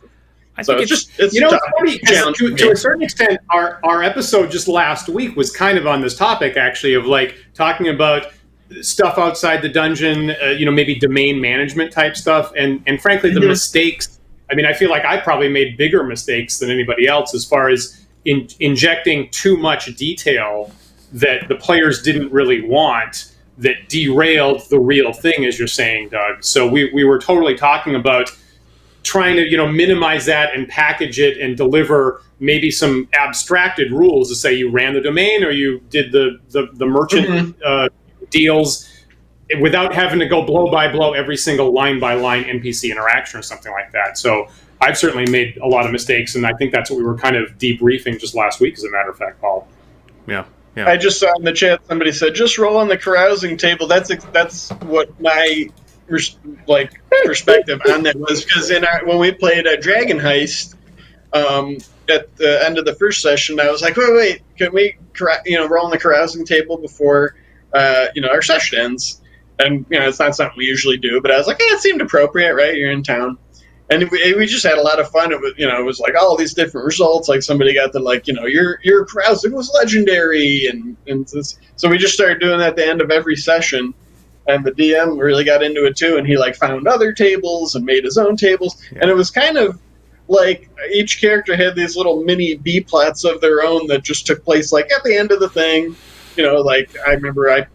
So it's you know, to a certain extent, our episode just last week was kind of on this topic actually of like talking about stuff outside the dungeon, you know, maybe domain management type stuff, and frankly the mistakes. I mean, I feel like I probably made bigger mistakes than anybody else as far as injecting too much detail that the players didn't really want, that derailed the real thing, as you're saying, Doug. So we were totally talking about trying to minimize that and package it and deliver maybe some abstracted rules to say you ran the domain or you did the merchant deals without having to go blow by blow every single line by line NPC interaction or something like that. So I've certainly made a lot of mistakes, and I think that's what we were kind of debriefing just last week, as a matter of fact, Paul. Yeah. I just saw in the chat somebody said, just roll on the carousing table. That's what my perspective on that was, because when we played a Dragon Heist at the end of the first session, I was like, wait, can we roll on the carousing table before our session ends? And it's not something we usually do, but I was like, it seemed appropriate, right? You're in town. And we just had a lot of fun. It was like all these different results. Like somebody got the your carousing was legendary, and so we just started doing that at the end of every session. And the DM really got into it too, and he found other tables and made his own tables. Yeah. And it was kind of like each character had these little mini B plots of their own that just took place at the end of the thing. I remember I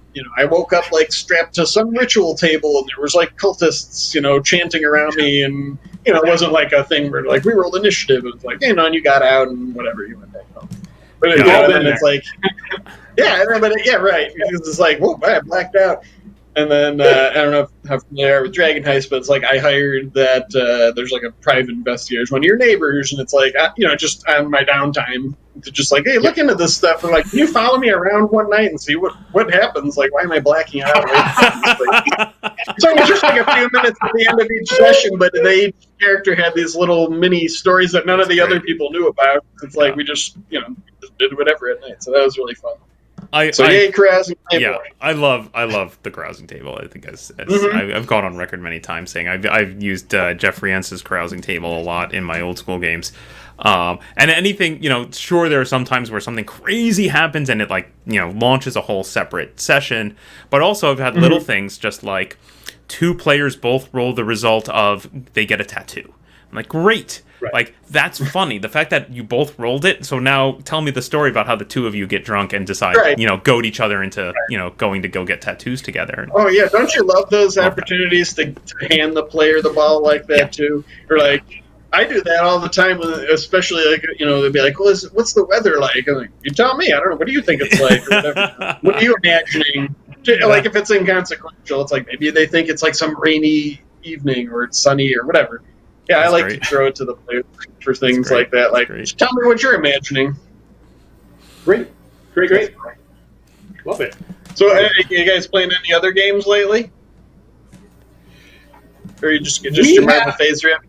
woke up strapped to some ritual table, and there was cultists, chanting around me, and it wasn't a thing where we rolled initiative. It was and you got out and whatever, you went back home. But then it's right. It's whoa, I blacked out. And then I don't know how familiar you are with Dragon Heist, but it's I hired that there's a private investigator, one of your neighbors, and it's just on my downtime to just hey, look into this stuff, and can you follow me around one night and see what happens? Why am I blacking out? So it was just a few minutes at the end of each session, but each character had these little mini stories that none of the other people knew about. It's we just just did whatever at night, so that was really fun. Carousing table. Yeah, I love the carousing table. I think I've gone on record many times saying I've used Jeffrey Ence's carousing table a lot in my old school games. And anything, sure, there are some times where something crazy happens and it launches a whole separate session. But also I've had little things just like two players both roll the result of they get a tattoo. I'm great. Right. That's funny. The fact that you both rolled it. So now tell me the story about how the two of you get drunk and decide, goad each other into, going to go get tattoos together. Oh, yeah. Don't you love those opportunities to hand the player the ball like that, too? Or I do that all the time, especially, they'd be like, well, what's the weather like? I'm like, you tell me. I don't know. What do you think it's like? Or whatever. What are you imagining? If it's inconsequential, it's maybe they think it's some rainy evening or it's sunny or whatever. Yeah, I like to throw it to the players for things like that. Just tell me what you're imagining. Great. Love it. So, you guys playing any other games lately? Or you just your mind with FASERIP?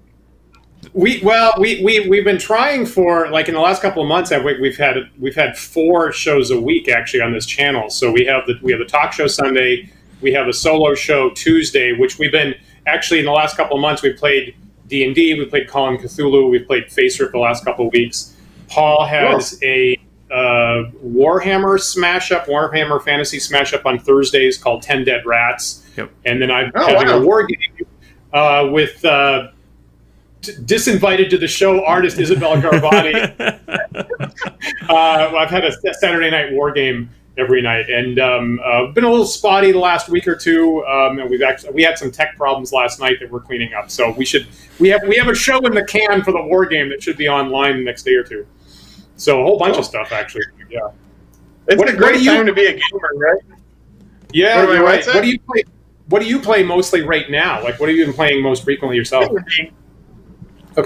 We've been trying for in the last couple of months. We've had 4 shows a week actually on this channel. So we have the talk show Sunday, we have a solo show Tuesday, which we've been actually in the last couple of months. We played D&D, we played Call of Cthulhu, we played FASERIP the last couple of weeks. Paul has a Warhammer Warhammer Fantasy smash up on Thursdays called 10 Dead Rats. Yep. And then I'm having a war game with disinvited to the show artist Isabel Garbati. I've had a Saturday night war game every night, and been a little spotty the last week or two. And we had some tech problems last night that we're cleaning up. So we have a show in the can for the war game that should be online the next day or two. So a whole bunch of stuff actually. Yeah, it's a great time to be a gamer, right? Yeah, you're right. What do you play? What do you play mostly right now? What have you been playing most frequently yourself?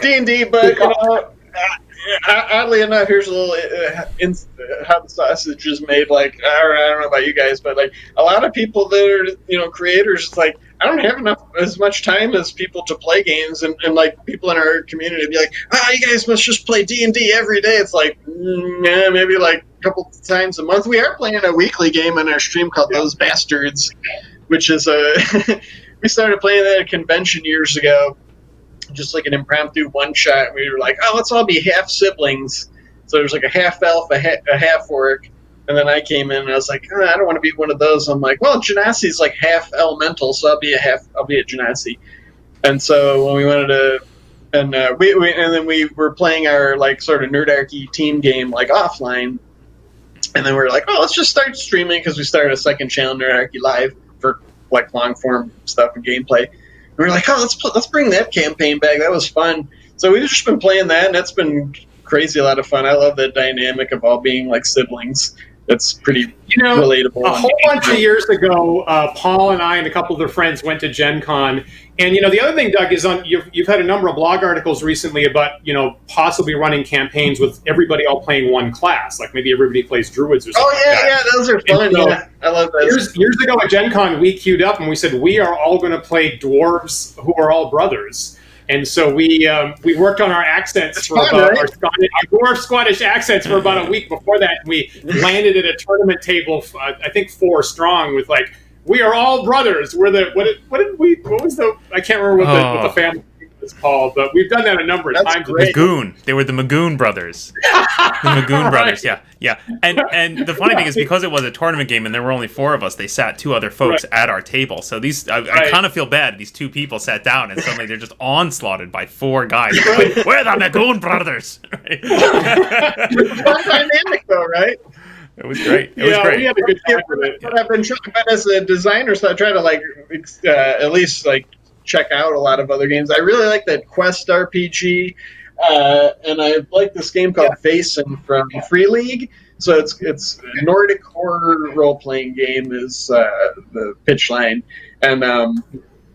D&D, but oddly enough, here's a little how the sausage is made. I don't know about you guys, but a lot of people that are creators, I don't have as much time as people to play games, and people in our community be like, you guys must just play D&D every day. It's maybe a couple times a month. We are playing a weekly game on our stream called Those Bastards, which is we started playing that at a convention years ago. Just an impromptu one-shot. We were let's all be half siblings. So there's a half elf, a half orc, and then I came in and I was I don't want to be one of those. I'm well, Genassi's half elemental, so I'll be a Genassi. And so when we wanted to, and then we were playing our sort of Nerdarchy team game offline, and then we were let's just start streaming, because we started a second channel, Nerdarchy Live, for long form stuff and gameplay. we were like, oh, let's bring that campaign back. That was fun. So we've just been playing that, and that's been crazy, a lot of fun. I love that dynamic of all being like siblings. It's pretty relatable. A whole bunch of years ago, Paul and I and a couple of their friends went to Gen Con. And, the other thing, Doug, is you've had a number of blog articles recently about, possibly running campaigns with everybody all playing one class. Like maybe everybody plays druids or something. Oh, yeah, yeah, those are fun. So, yeah, I love those. Years ago at Gen Con, we queued up and we said, we are all going to play dwarves who are all brothers. And so we worked on our accents for about our dwarf Scottish accents for about a week before that. We landed at a tournament table, I think 4 strong, with like, we are all brothers. We're the what was the, I can't remember what the family was called, but we've done that a number of times. Magoon. They were the Magoon brothers. The Magoon brothers. Yeah. And the funny thing is, because it was a tournament game and there were only 4 of us, they sat 2 other folks at our table. So I kind of feel bad. These 2 people sat down and suddenly they're just onslaughted by 4 guys. Like, we're the Magoon brothers. Right? Fun dynamic though, right? It was great. It was great. We had a good time with it. But I've been trying, as a designer, so I try to at least check out a lot of other games. I really like that Quest RPG, and I like this game called Fasen from Free League. So it's a Nordic horror role playing game is the pitch line, and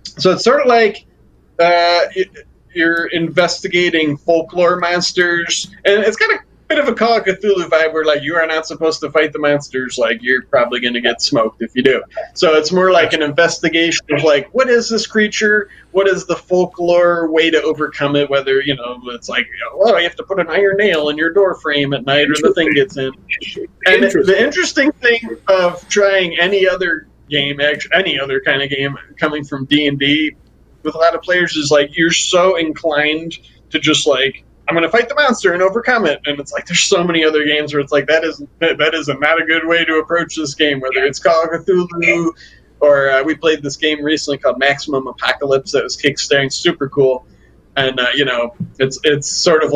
so it's sort of like you're investigating folklore monsters, and it's got a bit of a Call of Cthulhu vibe where you are not supposed to fight the monsters, you're probably going to get smoked if you do. So it's more like an investigation of what is this creature, what is the folklore way to overcome it, whether it's you have to put an iron nail in your door frame at night or the thing gets in. And the interesting thing of trying any other game, any other kind of game coming from D&D with a lot of players is you're so inclined to just I'm going to fight the monster and overcome it. And it's there's so many other games where it's that is not a good way to approach this game, whether it's Call of Cthulhu or we played this game recently called Maximum Apocalypse that was Kickstarting, super cool. And, it's sort of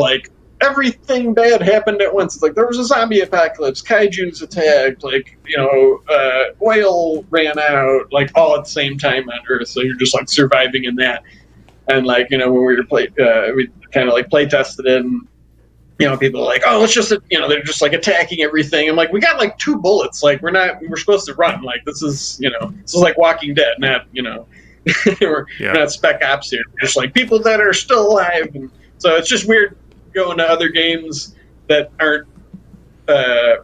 everything bad happened at once. It's there was a zombie apocalypse, kaiju's attacked, oil ran out, all at the same time on Earth. So you're just surviving in that. And when we were we kind of play tested it, and people are oh, let's just they're just attacking everything. I'm we got 2 bullets. We're supposed to run. This is this is Walking Dead, not we're not Spec Ops here. We're just people that are still alive. And so it's just weird going to other games that aren't. I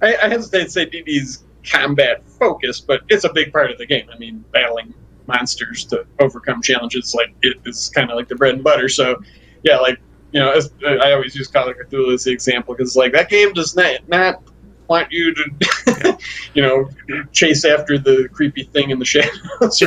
hesitate to say DD's combat focused, but it's a big part of the game. I mean, battling monsters to overcome challenges it is kind of the bread and butter. So I always use Call of Cthulhu as the example because that game does not want you to chase after the creepy thing in the shadows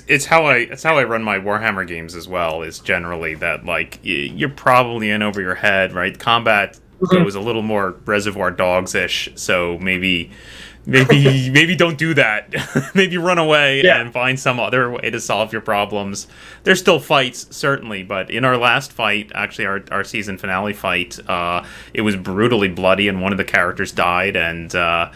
it's how I run my Warhammer games as well, is generally that you're probably in over your head, right? Combat goes a little more Reservoir Dogs-ish, so maybe don't do that. Maybe run away and find some other way to solve your problems. There's still fights, certainly, but in our last fight, actually our season finale fight, it was brutally bloody and one of the characters died, and a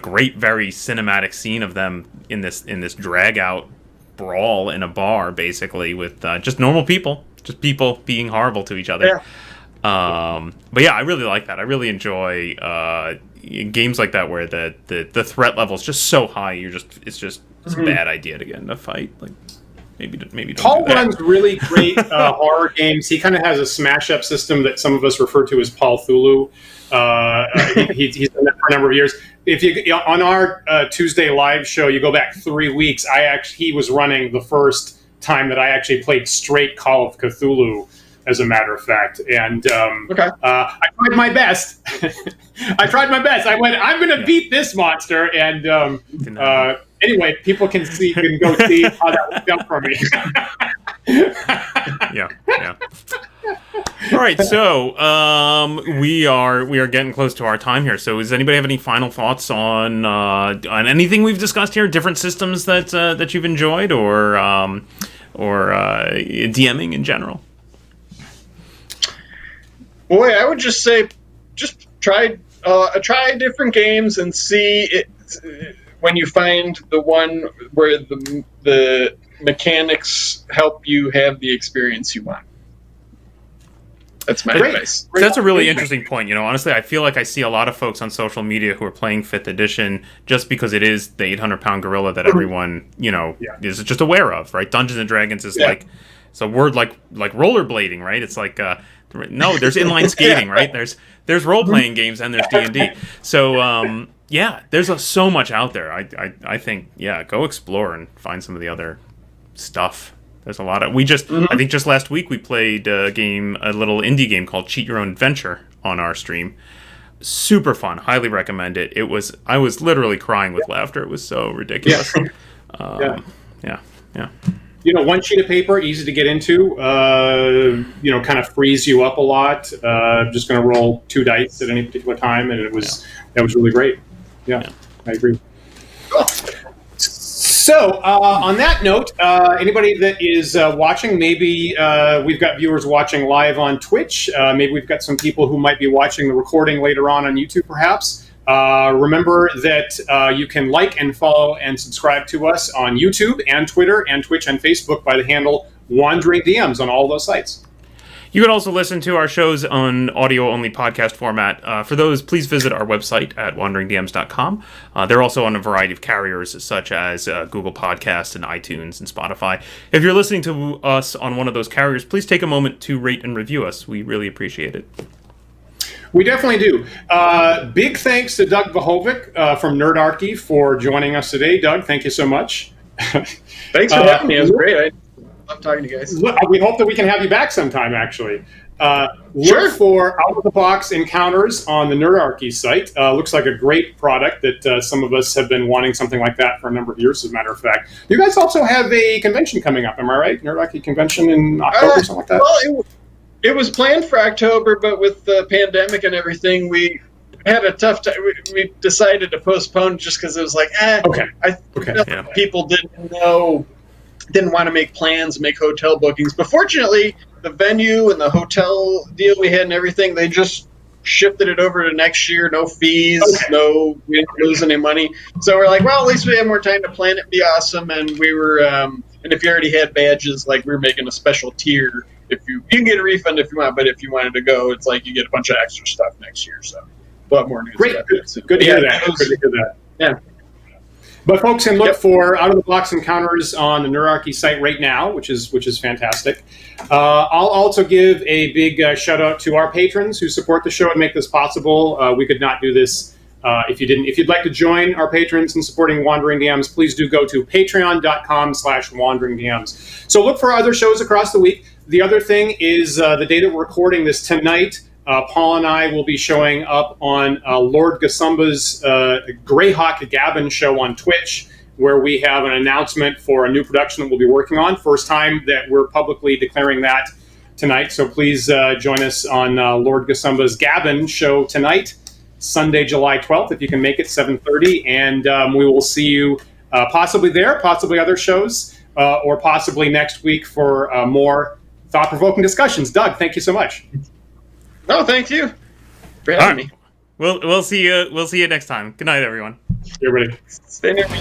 great, very cinematic scene of them in this drag-out brawl in a bar, basically, with just normal people, just people being horrible to each other. But I really like that. I really enjoy games like that where the threat level is just so high. It's a bad idea to get in a fight. Maybe don't. Paul do that. runs really great horror games. He kind of has a smash up system that some of us refer to as Paul Thulu. He's done that for a number of years. If you on our Tuesday live show, you go back 3 weeks. He was running the first time that I actually played straight Call of Cthulhu, as a matter of fact. And I tried my best. I went, I'm going to beat this monster. And anyway, people can go see how that worked out for me. Yeah. All right, so we are getting close to our time here. So, does anybody have any final thoughts on anything we've discussed here? Different systems that you've enjoyed, or DMing in general? Boy, I would just say, just try different games and see it when you find the one where the mechanics help you have the experience you want. That's my advice. That's a really interesting point. Honestly, I feel like I see a lot of folks on social media who are playing 5th edition just because it is the 800-pound gorilla that everyone, is just aware of, right? Dungeons and Dragons is like, it's a word like rollerblading, right? It's like, no, there's inline skating, right? There's role-playing games and there's D&D. So, there's so much out there. I think, go explore and find some of the other stuff. There's a lot of... I think just last week we played a little indie game called Cheat Your Own Adventure on our stream. Super fun. Highly recommend it. I was literally crying with laughter. It was so ridiculous. Yeah. One sheet of paper, easy to get into, kind of frees you up a lot. Just going to roll 2 dice at any particular time, and that was really great. Yeah, I agree. Cool. So, on that note, anybody that is watching, maybe we've got viewers watching live on Twitch. Maybe we've got some people who might be watching the recording later on YouTube, perhaps. Remember that you can like and follow and subscribe to us on YouTube and Twitter and Twitch and Facebook by the handle Wandering DMs on all those sites. You can also listen to our shows on audio-only podcast format. For those, please visit our website at wanderingdms.com. They're also on a variety of carriers such as Google Podcasts and iTunes and Spotify. If you're listening to us on one of those carriers, please take a moment to rate and review us. We really appreciate it. We definitely do. Big thanks to Doug Vehovec from Nerdarchy for joining us today. Doug, thank you so much. Thanks for having me. It was great. I love talking to you guys. We hope that we can have you back sometime, actually. Look for out-of-the-box encounters on the Nerdarchy site. Looks like a great product that some of us have been wanting something like that for a number of years, as a matter of fact. You guys also have a convention coming up, am I right? Nerdarchy convention in October, something like that? Well, it was planned for October, but with the pandemic and everything, we had a tough time. We decided to postpone just because it was like, people didn't want to make plans, make hotel bookings. But fortunately, the venue and the hotel deal we had and everything, they just shifted it over to next year. No fees, we didn't lose any money. So we're like, well, at least we have more time to plan it. It'd be awesome. And we were, and if you already had badges, like we were making a special tier. If you can get a refund if you want, but if you wanted to go, it's like you get a bunch of extra stuff next year. So a lot more news. Great, good to hear that. Good to hear that. Yeah. But folks can look for out-of-the-box encounters on the Nerdarchy site right now, which is fantastic. I'll also give a big shout-out to our patrons who support the show and make this possible. We could not do this if you didn't. If you'd like to join our patrons in supporting Wandering DMs, please do go to patreon.com/wanderingdms. So look for other shows across the week. The other thing is the day that we're recording this tonight, Paul and I will be showing up on Lord Gasumba's Greyhawk Gavin show on Twitch, where we have an announcement for a new production that we'll be working on. First time that we're publicly declaring that tonight. So please join us on Lord Gasumba's Gavin show tonight, Sunday, July 12th, if you can make it, 7:30. And we will see you possibly there, possibly other shows, or possibly next week for more thought-provoking discussions. Doug, thank you so much. No, thank you for having me. We'll see you next time. Good night, everyone. Everybody. Stay near me.